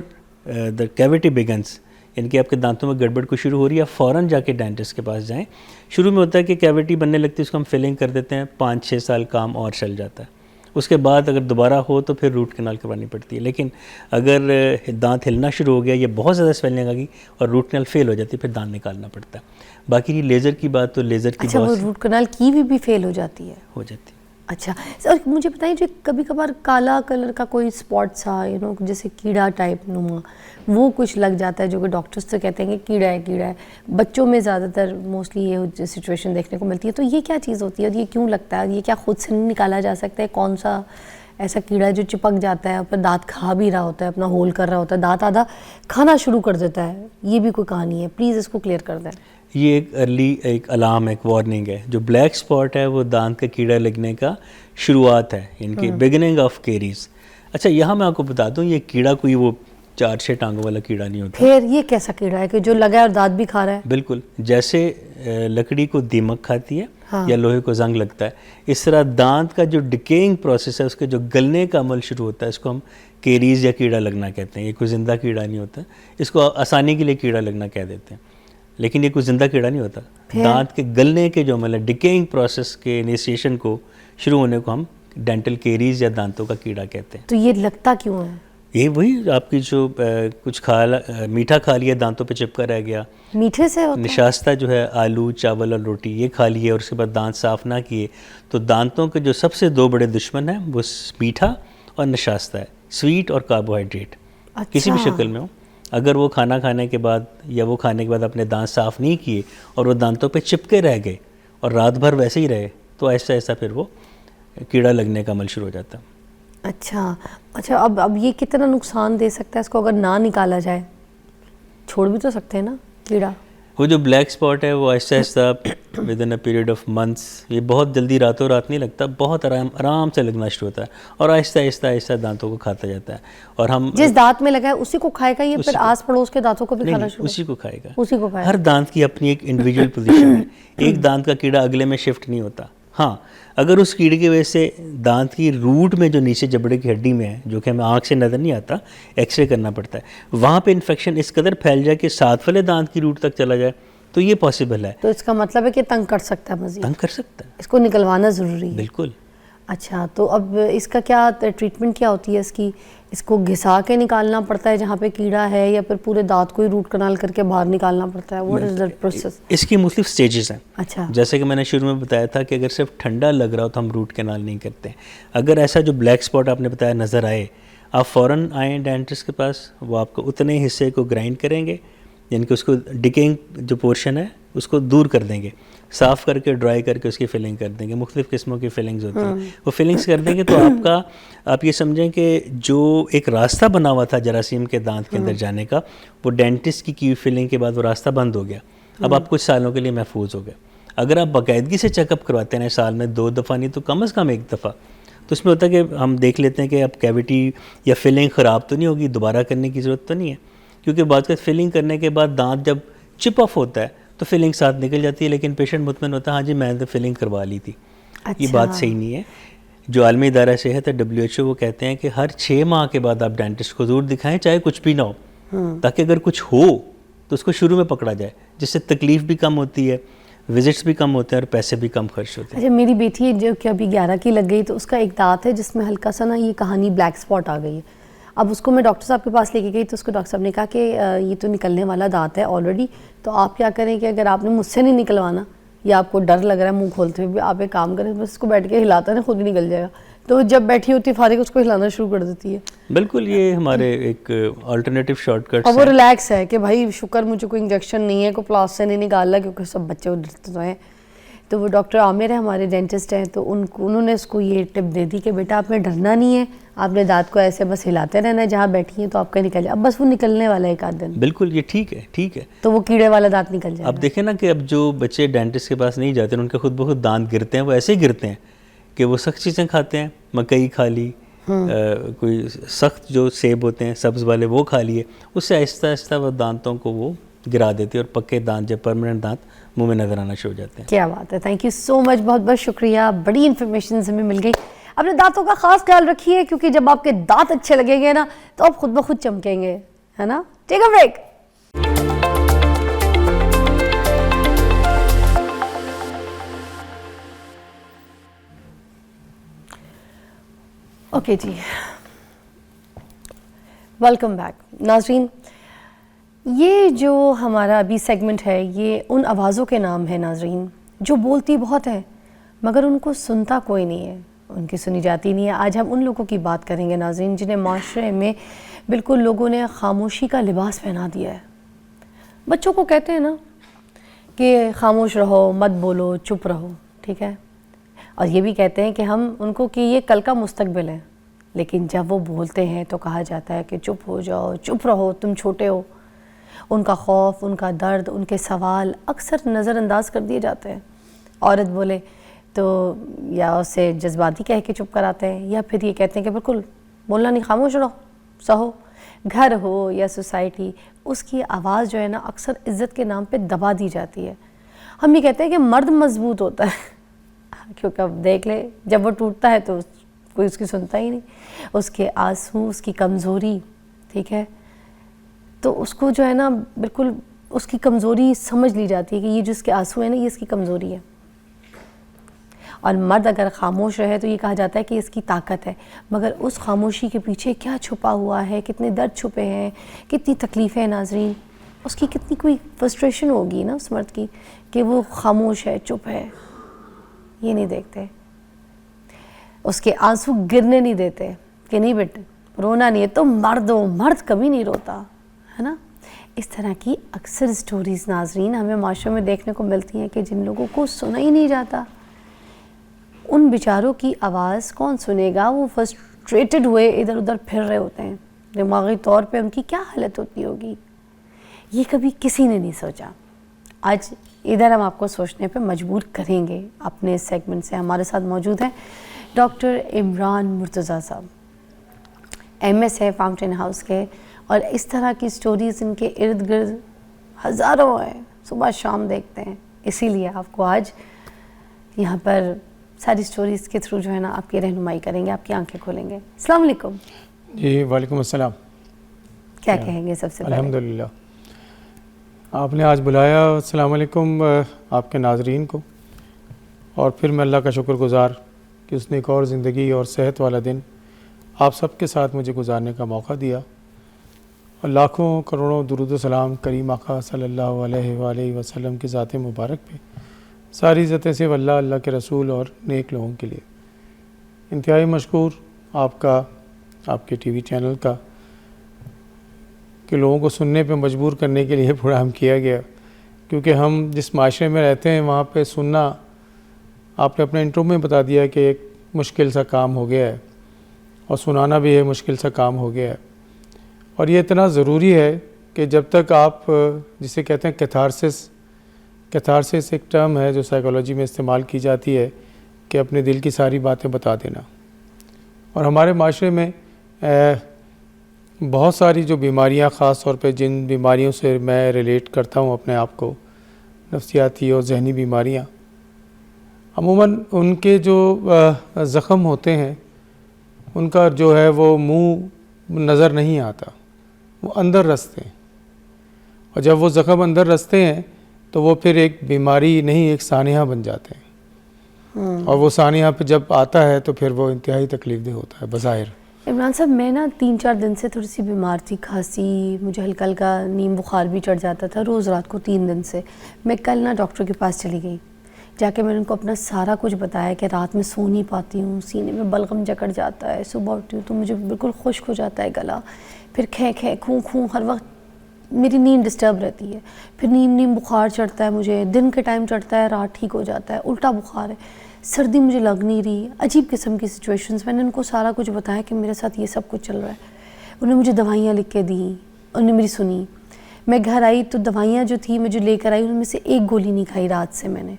the cavity begins, یعنی کہ آپ کے دانتوں میں گڑبڑ کو شروع ہو رہی ہے, آپ فوراً جا کے ڈینٹسٹ کے پاس جائیں. شروع میں ہوتا ہے کہ کیوٹی بننے لگتی ہے, اس کو ہم فلنگ کر دیتے ہیں, 5-6 سال کام اور چل جاتا ہے. اس کے بعد اگر دوبارہ ہو تو پھر روٹ کنال کروانی پڑتی ہے. لیکن اگر دانت ہلنا شروع ہو گیا, یہ بہت زیادہ سویلنگ آ گئی اور روٹ کنال فیل ہو جاتی ہے, پھر دانت نکالنا پڑتا ہے. باقی لیزر کی بات, تو لیزر کی اچھا وہ روٹ کنال کی بھی فیل ہو جاتی ہے؟ ہو جاتی ہے. اچھا سر مجھے بتائیں, جو کبھی کبھار کالا کلر کا کوئی اسپاٹ سا جیسے کیڑا ٹائپ نما وہ کچھ لگ جاتا ہے, جو کہ ڈاکٹرز تو کہتے ہیں کہ کیڑا ہے, بچوں میں زیادہ تر موسٹلی یہ سچویشن دیکھنے کو ملتی ہے. تو یہ کیا چیز ہوتی ہے اور یہ کیوں لگتا ہے, یہ کیا خود سے نہیں نکالا جا سکتا ہے؟ کون سا ایسا کیڑا ہے جو چپک جاتا ہے, اپنا دانت کھا بھی رہا ہوتا ہے, اپنا ہول کر رہا ہوتا ہے, دانت آدھا کھانا شروع کر دیتا ہے؟ یہ بھی کوئی کہانی ہے, پلیز اس کو کلیئر کر دیں. یہ ایک ارلی ایک الارم, ایک وارننگ ہے. جو بلیک اسپاٹ ہے وہ دانت کا کیڑا لگنے کا شروعات ہے, یعنی کہ بگننگ آف کیریز. اچھا یہاں میں آپ کو بتا دوں, یہ کیڑا کوئی وہ 4-6 ٹانگوں والا کیڑا نہیں ہوتا. پھر یہ کیسا کیڑا ہے کہ جو لگا ہے اور دانت بھی کھا رہا ہے؟ بالکل, جیسے لکڑی کو دیمک کھاتی ہے یا لوہے کو زنگ لگتا ہے, اس طرح دانت کا جو ڈکیئنگ پروسیس ہے, اس کے جو گلنے کا عمل شروع ہوتا ہے, اس کو ہم کیریز یا کیڑا لگنا کہتے ہیں. یہ کوئی زندہ کیڑا نہیں ہوتا, اس کو آسانی کے لیے کیڑا لگنا کہہ دیتے ہیں, لیکن یہ کوئی زندہ کیڑا نہیں ہوتا. دانت کے گلنے کے جو عمل ہے, ڈکیئنگ پروسیس کے انیشیشن کو شروع ہونے کو ہم ڈینٹل کیریز یا دانتوں کا کیڑا کہتے ہیں. تو یہ لگتا کیوں ہے؟ یہ وہی آپ کی جو کچھ میٹھا کھا لیا, دانتوں پہ چپکا رہ گیا, میٹھے سے ہوتا ہے؟ نشاستہ جو ہے آلو چاول اور روٹی یہ کھا لیے اور اس کے بعد دانت صاف نہ کیے, تو دانتوں کے جو سب سے 2 بڑے دشمن ہیں وہ میٹھا اور نشاستہ ہے, سویٹ اور کاربوہائیڈریٹ کسی بھی شکل میں ہو. اگر وہ کھانا کھانے کے بعد یا وہ کھانے کے بعد اپنے دانت صاف نہیں کیے اور وہ دانتوں پہ چپکے رہ گئے اور رات بھر ویسے ہی رہے, تو ایسا ایسا پھر وہ کیڑا لگنے کا عمل شروع ہو جاتا ہے. اچھا اب یہ کتنا نقصان دے سکتا ہے اس کو اگر نہ نکالا جائے؟ چھوڑ بھی تو سکتے ہیں نا کیڑا. وہ جو بلیک اسپاٹ ہے وہ آہستہ آہستہ with in a period of months, یہ بہت جلدی راتوں رات نہیں لگتا, بہت آرام سے لگنا شروع ہوتا ہے اور آہستہ آہستہ دانتوں کو کھاتا جاتا ہے. اور ہم جس دانت میں لگا ہے اسی کو کھائے گا, یہ پھر آس پڑوس کے دانتوں کو بھی کھانا شروع؟ اسی کو کھائے گا. اسی کو کھائے گا. ہر دانت کی اپنی ایک انڈیویجول پوزیشن ہے, ایک دانت کا کیڑا اگلے میں شفٹ نہیں ہوتا. ہاں اگر اس کیڑے کی وجہ سے دانت کی روٹ میں جو نیچے جبڑے کی ہڈی میں ہے, جو کہ ہمیں آنکھ سے نظر نہیں آتا, ایکس رے کرنا پڑتا ہے, وہاں پہ انفیکشن اس قدر پھیل جائے کہ ساتھ والے دانت کی روٹ تک چلا جائے, تو یہ پاسبل ہے. تو اس کا مطلب ہے کہ تنگ کر سکتا ہے, مزید تنگ کر سکتا ہے, اس کو نکلوانا ضروری ہے. بالکل. اچھا تو اب اس کا کیا ٹریٹمنٹ کیا ہوتی ہے اس کی؟ اس کو گھسا کے نکالنا پڑتا ہے جہاں پہ کیڑا ہے, یا پھر پورے دانت کو ہی روٹ کنال کر کے باہر نکالنا پڑتا ہے؟ What is the process? اس کی مختلف سٹیجز ہیں. اچھا جیسے کہ میں نے شروع میں بتایا تھا کہ اگر صرف ٹھنڈا لگ رہا ہو تو ہم روٹ کنال نہیں کرتے. اگر ایسا جو بلیک اسپاٹ آپ نے بتایا نظر آئے, آپ فوراً آئیں ڈینٹسٹ کے پاس, وہ آپ کو اتنے حصے کو گرائنڈ کریں گے, یعنی کہ اس کو ڈکینگ جو پورشن ہے اس کو دور کر دیں گے, صاف کر کے ڈرائی کر کے اس کی فلنگ کر دیں گے. مختلف قسموں کی فلنگز ہوتی ہیں, وہ فلنگز کر دیں گے تو آپ یہ سمجھیں کہ جو ایک راستہ بنا ہوا تھا جراثیم کے دانت کے اندر جانے کا, وہ ڈینٹسٹ کی ہوئی فلنگ کے بعد وہ راستہ بند ہو گیا. اب آپ کچھ سالوں کے لیے محفوظ ہو گئے. اگر آپ باقاعدگی سے چیک اپ کرواتے ہیں سال میں 2 دفعہ نہیں تو کم از کم 1 دفعہ, تو اس میں ہوتا ہے کہ ہم دیکھ لیتے ہیں کہ اب کیوٹی یا فلنگ خراب تو نہیں ہوگی, دوبارہ کرنے کی ضرورت تو نہیں ہے. کیونکہ بعض کا فلنگ کرنے کے بعد دانت جب چپ آف ہوتا ہے تو فلنگ ساتھ نکل جاتی ہے, لیکن پیشنٹ مطمئن ہوتا ہے ہاں جی میں نے فلنگ کروا لی تھی. یہ بات صحیح نہیں ہے. جو عالمی ادارہ صحت ہے WHO, وہ کہتے ہیں کہ ہر 6 ماہ کے بعد آپ ڈینٹسٹ کو ضرور دکھائیں, چاہے کچھ بھی نہ ہو, تاکہ اگر کچھ ہو تو اس کو شروع میں پکڑا جائے, جس سے تکلیف بھی کم ہوتی ہے, وزٹس بھی کم ہوتے ہیں اور پیسے بھی کم خرچ ہوتے ہیں. اچھا میری بیٹی ہے جو کہ ابھی 11 کی لگ گئی, تو اس کا ایک دانت ہے جس میں ہلکا سا نا یہ کہانی بلیک اسپاٹ آ گئی ہے. اب اس کو میں ڈاکٹر صاحب کے پاس لے کے گئی تو اس کو ڈاکٹر صاحب نے کہا کہ یہ تو نکلنے والا دانت ہے آلریڈی, تو آپ کیا کریں کہ اگر آپ نے مجھ سے نہیں نکلوانا یا آپ کو ڈر لگ رہا ہے منہ کھولتے ہوئے بھی, آپ ایک کام کریں, بس اس کو بیٹھ کے ہلاتا ہے نا, خود ہی نکل جائے گا. تو جب بیٹھی ہوتی ہے فارغ, اس کو ہلانا شروع کر دیتی ہے. بالکل, یہ ہمارے ایک آلٹرنیٹیو شارٹ کٹس اور وہ ریلیکس ہے کہ بھائی شکر مجھے کوئی انجیکشن نہیں ہے, کوئی پلاس سے نہیں نکالا, کیونکہ سب بچے ڈرتے تو ہیں. تو وہ ڈاکٹر عامر ہے ہمارے ڈینٹسٹ ہیں, تو انہوں نے اس کو یہ ٹپ دے دی کہ بیٹا آپ نے ڈرنا نہیں ہے, آپ نے دانت کو ایسے بس ہلاتے رہنا ہے, جہاں بیٹھی ہیں تو آپ کا نکل جائے. اب بس وہ نکلنے والا ہے ایک آدھ دن. بالکل, یہ ٹھیک ہے, ٹھیک ہے. تو وہ کیڑے والا دانت نکل جائے. اب دیکھیں نا کہ اب جو بچے ڈینٹسٹ کے پاس نہیں جاتے ہیں ان کے خود بخود دانت گرتے ہیں, وہ ایسے ہی گرتے ہیں کہ وہ سخت چیزیں کھاتے ہیں, مکئی کھا لی, کوئی سخت جو سیب ہوتے ہیں سبز والے وہ کھا لیے, اس سے آہستہ آہستہ وہ دانتوں کو وہ گرا دیتی ہے, اور پکے دانت جب پرماننٹ دانت منہ میں نظر آنا شروع ہو جاتے ہیں. کیا بات ہے, تھینک یو سو مچ, بہت بہت شکریہ, بڑی انفارمیشن ہمیں مل گئی. اپنے دانتوں کا خاص خیال رکھیے, کیونکہ جب آپ کے دانت اچھے لگیں گے نا تو آپ خود بخود چمکیں گے, ہے نا. Take a break. اوکے جی, ویلکم بیک. ناظرین, یہ جو ہمارا ابھی سیگمنٹ ہے یہ ان آوازوں کے نام ہے ناظرین جو بولتی بہت ہیں مگر ان کو سنتا کوئی نہیں ہے, ان کی سنی جاتی نہیں ہے. آج ہم ان لوگوں کی بات کریں گے ناظرین جنہیں معاشرے میں بالکل لوگوں نے خاموشی کا لباس پہنا دیا ہے. بچوں کو کہتے ہیں نا کہ خاموش رہو, مت بولو, چپ رہو, ٹھیک ہے, اور یہ بھی کہتے ہیں کہ ہم ان کو کہ یہ کل کا مستقبل ہے, لیکن جب وہ بولتے ہیں تو کہا جاتا ہے کہ چپ ہو جاؤ, چپ رہو, تم چھوٹے ہو. ان کا خوف, ان کا درد, ان کے سوال اکثر نظر انداز کر دیے جاتے ہیں. عورت بولے تو یا اسے جذباتی کہہ کے چپ کراتے ہیں, یا پھر یہ کہتے ہیں کہ بالکل بولنا نہیں, خاموش رہو, سہو. گھر ہو یا سوسائٹی, اس کی آواز جو ہے نا اکثر عزت کے نام پہ دبا دی جاتی ہے. ہم یہ کہتے ہیں کہ مرد مضبوط ہوتا ہے, کیونکہ اب دیکھ لے جب وہ ٹوٹتا ہے تو کوئی اس کی سنتا ہی نہیں. اس کے آنسو, اس کی کمزوری, ٹھیک ہے, تو اس کو جو ہے نا بالکل اس کی کمزوری سمجھ لی جاتی ہے کہ یہ جو اس کے آنسو ہیں نا یہ اس کی کمزوری ہے. اور مرد اگر خاموش رہے تو یہ کہا جاتا ہے کہ اس کی طاقت ہے, مگر اس خاموشی کے پیچھے کیا چھپا ہوا ہے, کتنے درد چھپے ہیں, کتنی تکلیفیں ہیں ناظرین. اس کی کتنی کوئی فرسٹریشن ہوگی نا اس مرد کی کہ وہ خاموش ہے, چپ ہے, یہ نہیں دیکھتے. اس کے آنسو گرنے نہیں دیتے کہ نہیں بیٹے رونا نہیں ہے, تو مرد ہو, مرد کبھی نہیں روتا, ہے نا. اس طرح کی اکثر سٹوریز ناظرین ہمیں معاشرے میں دیکھنے کو ملتی ہیں کہ جن لوگوں کو سنا ہی نہیں جاتا. ان بیچاروں کی آواز کون سنے گا, وہ فرسٹریٹڈ ہوئے ادھر ادھر پھر رہے ہوتے ہیں, دماغی طور پہ ان کی کیا حالت ہوتی ہوگی, یہ کبھی کسی نے نہیں سوچا. آج ادھر ہم آپ کو سوچنے پہ مجبور کریں گے. اپنے سیگمنٹ سے ہمارے ساتھ موجود ہیں ڈاکٹر عمران مرتضیٰ صاحب, MS ہے فاؤنٹین ہاؤس کے, اور اس طرح کی سٹوریز ان کے ارد گرد ہزاروں ہیں, صبح شام دیکھتے ہیں. اسی لیے آپ کو آج یہاں پر ساری سٹوریز کے تھرو جو ہے نا آپ کی رہنمائی کریں گے, آپ کی آنکھیں کھولیں گے. السلام علیکم. جی وعلیکم السلام. کیا کہیں گے سب سے پہلے؟ الحمدللہ آپ نے آج بلایا. السلام علیکم آپ کے ناظرین کو, اور پھر میں اللہ کا شکر گزار کہ اس نے ایک اور زندگی اور صحت والا دن آپ سب کے ساتھ مجھے گزارنے کا موقع دیا. اور لاکھوں کروڑوں درود و سلام کریم آقا صلی اللہ علیہ وآلہ وسلم کی ذات مبارک پہ. ساری عزتیں صرف اللہ, اللہ کے رسول اور نیک لوگوں کے لیے. انتہائی مشکور آپ کا, آپ کے TV چینل کا, کہ لوگوں کو سننے پہ مجبور کرنے کے لیے پروگرام کیا گیا, کیونکہ ہم جس معاشرے میں رہتے ہیں وہاں پہ سننا, آپ نے اپنے انٹرو میں بتا دیا کہ ایک مشکل سا کام ہو گیا ہے, اور سنانا بھی ہے مشکل سا کام ہو گیا ہے. اور یہ اتنا ضروری ہے کہ جب تک آپ جسے کہتے ہیں کیتھارسس ایک ٹرم ہے جو سائیکالوجی میں استعمال کی جاتی ہے کہ اپنے دل کی ساری باتیں بتا دینا. اور ہمارے معاشرے میں بہت ساری جو بیماریاں, خاص طور پہ جن بیماریوں سے میں ریلیٹ کرتا ہوں اپنے آپ کو, نفسیاتی اور ذہنی بیماریاں, عموماً ان کے جو زخم ہوتے ہیں ان کا جو ہے وہ منہ نظر نہیں آتا, وہ اندر رستے ہیں. اور جب وہ زخم اندر رستے ہیں تو وہ پھر ایک بیماری نہیں, ایک سانحہ بن جاتے ہیں. اور وہ سانحہ پہ جب آتا ہے تو پھر وہ انتہائی تکلیف دہ ہوتا ہے بظاہر. عمران صاحب میں نا 3-4 دن سے تھوڑی سی بیمار تھی, کھانسی, مجھے ہلکا ہلکا نیم بخار بھی چڑھ جاتا تھا روز رات کو 3 دن سے. میں کل نا ڈاکٹر کے پاس چلی گئی, جا کے میں نے ان کو اپنا سارا کچھ بتایا کہ رات میں سو نہیں پاتی ہوں, سینے میں بلغم جکڑ جاتا ہے, صبح اٹھتی ہوں تو مجھے بالکل خشک ہو جاتا ہے گلا, پھر کھیں کھوں ہر وقت میری نیند ڈسٹرب رہتی ہے, پھر نیم بخار چڑھتا ہے مجھے, دن کے ٹائم چڑھتا ہے, رات ٹھیک ہو جاتا ہے, الٹا بخار ہے, سردی مجھے لگ نہیں رہی, عجیب قسم کی سچویشنز. میں نے ان کو سارا کچھ بتایا کہ میرے ساتھ یہ سب کچھ چل رہا ہے. انہوں نے مجھے دوائیاں لکھ کے دیں, انہوں نے میری سنی. میں گھر آئی تو دوائیاں جو تھیں میں جو لے کر آئی ان میں سے ایک گولی نہیں کھائی رات سے. میں نے,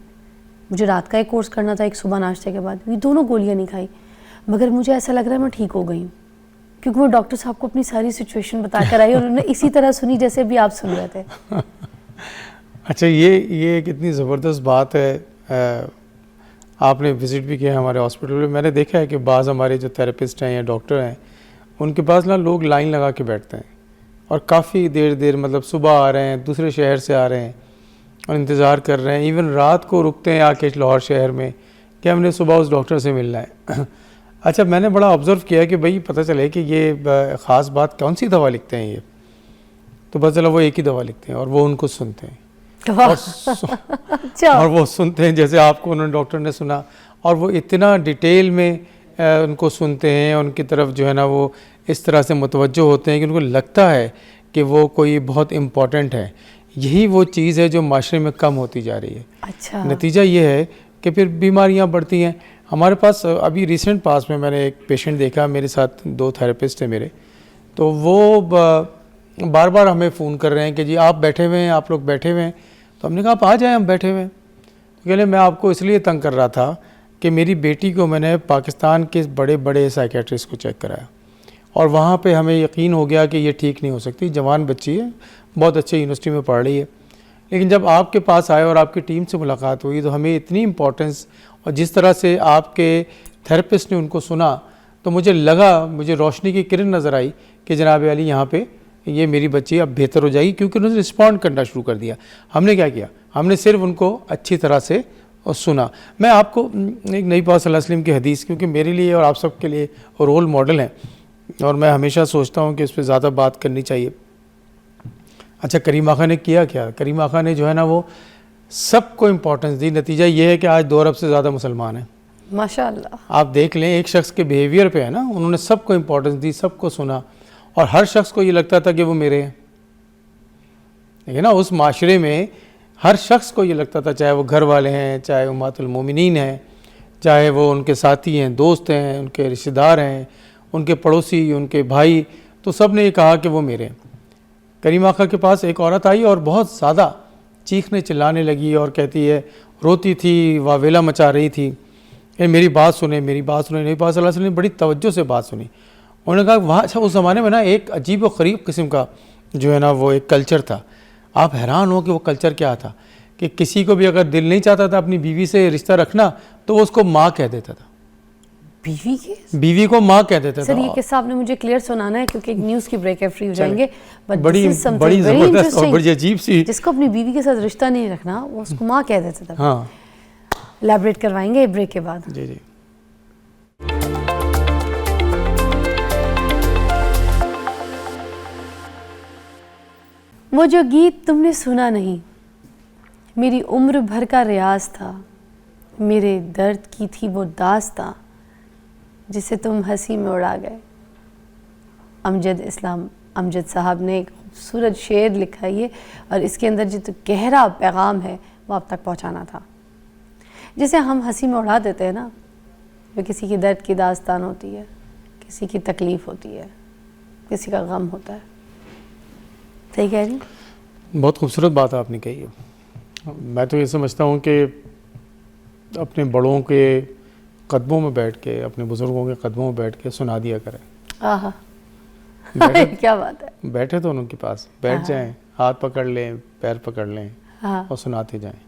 مجھے رات کا ایک کورس کرنا تھا, ایک صبح ناشتے کے بعد, یہ دونوں گولیاں نہیں کھائی. مگر مجھے ایسا لگ رہا ہے میں ٹھیک ہو گئی ہوں, کیونکہ میں ڈاکٹر صاحب کو اپنی ساری سچویشن بتا کر آئی اور انہوں نے اسی طرح سنی جیسے بھی آپ سن رہے تھے. اچھا, یہ کتنی زبردست بات ہے. آپ نے وزٹ بھی کیا ہمارے ہاسپٹل میں. میں نے دیکھا ہے کہ بعض ہمارے جو تھراپسٹ ہیں یا ڈاکٹر ہیں ان کے پاس نا لوگ لائن لگا کے بیٹھتے ہیں اور کافی دیر مطلب صبح آ رہے ہیں, دوسرے شہر سے آ رہے ہیں اور انتظار کر رہے ہیں. ایون رات کو رکتے ہیں آ کے لاہور شہر میں کہ ہم نے صبح اس ڈاکٹر سے ملنا ہے. اچھا, میں نے بڑا آبزرو کیا کہ بھائی پتہ چلے کہ یہ خاص بات کون سی دوا لکھتے ہیں یہ, تو پتہ چلا وہ ایک ہی دوا لکھتے ہیں اور وہ ان کو سنتے ہیں اور وہ سنتے ہیں جیسے آپ کو انہوں نے ڈاکٹر نے سنا, اور وہ اتنا ڈیٹیل میں ان کو سنتے ہیں, ان کی طرف جو ہے نا وہ اس طرح سے متوجہ ہوتے ہیں کہ ان کو لگتا ہے کہ وہ کوئی بہت امپورٹنٹ ہے. یہی وہ چیز ہے جو معاشرے میں کم ہوتی جا رہی ہے. اچھا, نتیجہ یہ ہے کہ پھر بیماریاں بڑھتی ہیں. ہمارے پاس ابھی ریسنٹ پاس میں نے ایک پیشنٹ دیکھا, میرے ساتھ 2 تھراپسٹ ہیں میرے, تو وہ بار بار ہمیں فون کر رہے ہیں کہ جی آپ بیٹھے ہوئے ہیں, آپ لوگ بیٹھے ہوئے ہیں. تو ہم نے کہا آپ آ جائیں, ہم بیٹھے ہوئے ہیں. تو کہہ لیں میں آپ کو اس لیے تنگ کر رہا تھا کہ میری بیٹی کو میں نے پاکستان کے بڑے سائیکیٹرسٹ کو چیک کرایا اور وہاں پہ ہمیں یقین ہو گیا کہ یہ ٹھیک نہیں ہو سکتی. جوان بچی ہے, بہت اچھے یونیورسٹی میں پڑھ رہی ہے, لیکن جب آپ کے پاس آئے اور آپ کی ٹیم سے ملاقات ہوئی تو ہمیں اتنی امپورٹنس اور جس طرح سے آپ کے تھراپسٹ نے ان کو سنا تو مجھے لگا, مجھے روشنی کی کرن نظر آئی کہ جناب علی یہاں پہ یہ میری بچی اب بہتر ہو جائے گی, کیونکہ انہوں نے رسپونڈ کرنا شروع کر دیا. ہم نے کیا کیا, ہم نے صرف ان کو اچھی طرح سے سنا. میں آپ کو ایک نبی پاک صلی اللہ علیہ وسلم کی حدیث, کیونکہ میرے لیے اور آپ سب کے لیے رول ماڈل ہیں اور میں ہمیشہ سوچتا ہوں کہ اس پہ زیادہ بات کرنی چاہیے. اچھا, کریم آقا نے کیا کیا؟ کریم آقا نے جو ہے نا وہ سب کو امپورٹنس دی. نتیجہ یہ ہے کہ آج 2 ارب سے زیادہ مسلمان ہیں ماشاء اللہ. آپ دیکھ لیں ایک شخص کے بیہیویئر پہ ہے نا, انہوں نے سب کو امپورٹنس دی, سب کو سنا, اور ہر شخص کو یہ لگتا تھا کہ وہ میرے ہیں. دیکھیں نا, اس معاشرے میں ہر شخص کو یہ لگتا تھا, چاہے وہ گھر والے ہیں, چاہے امہات المومنین ہیں, چاہے وہ ان کے ساتھی ہیں, دوست ہیں, ان کے رشتہ دار ہیں, ان کے پڑوسی, ان کے بھائی, تو سب نے یہ کہا کہ وہ میرے ہیں. کریم آقا کے پاس ایک عورت آئی اور بہت زیادہ چیخنے چلانے لگی اور کہتی ہے, روتی تھی, واویلا مچا رہی تھی, میری بات سنیں, میری بات سنیں. نبی پاک صلی اللہ علیہ وسلم نے بڑی توجہ سے بات سنی. انہوں نے کہا وہاں اچھا اس زمانے میں نا ایک عجیب و غریب قسم کا جو ہے نا وہ ایک کلچر تھا. آپ حیران ہو کہ وہ کلچر کیا تھا, کہ کسی کو بھی اگر دل نہیں چاہتا تھا اپنی بیوی سے رشتہ رکھنا تو وہ اس کو ماں کہہ دیتا تھا. بیوی کو ماں کہہ دیتا تھا. سر یہ قصہ آپ نے مجھے کلیئر سنانا ہے کیونکہ ایک نیوز کی بریک ہے, فری ہو جائیں گے. بڑی زبردست اور بڑی عجیب سی, جس کو اپنی بیوی کے ساتھ رشتہ نہیں رکھنا وہ اس کو ماں کہہ دیتا تھا. ہاں, الیبریٹ کروائیں گے بریک کے بعد. جی جی. وہ جو گیت تم نے سنا نہیں, میری عمر بھر کا ریاض تھا, میرے درد کی تھی وہ داستاں, جسے تم ہنسی میں اڑا گئے. امجد صاحب نے ایک خوبصورت شعر لکھا ہے اور اس کے اندر جو گہرا پیغام ہے وہ آپ تک پہنچانا تھا. جسے ہم ہنسی میں اڑا دیتے ہیں نا, وہ کسی کی درد کی داستان ہوتی ہے, کسی کی تکلیف ہوتی ہے, کسی کا غم ہوتا ہے. صحیح کہہ رہی؟ بہت خوبصورت بات آپ نے کہی ہے. میں تو یہ سمجھتا ہوں کہ اپنے بڑوں کے قدموں میں بیٹھ کے, اپنے بزرگوں کے قدموں میں بیٹھ کے سنا دیا کریں. آہا, کیا بات ہے. بیٹھے تو ان کے پاس بیٹھ جائیں, ہاتھ پکڑ لیں, پیر پکڑ لیں اور سناتے جائیں,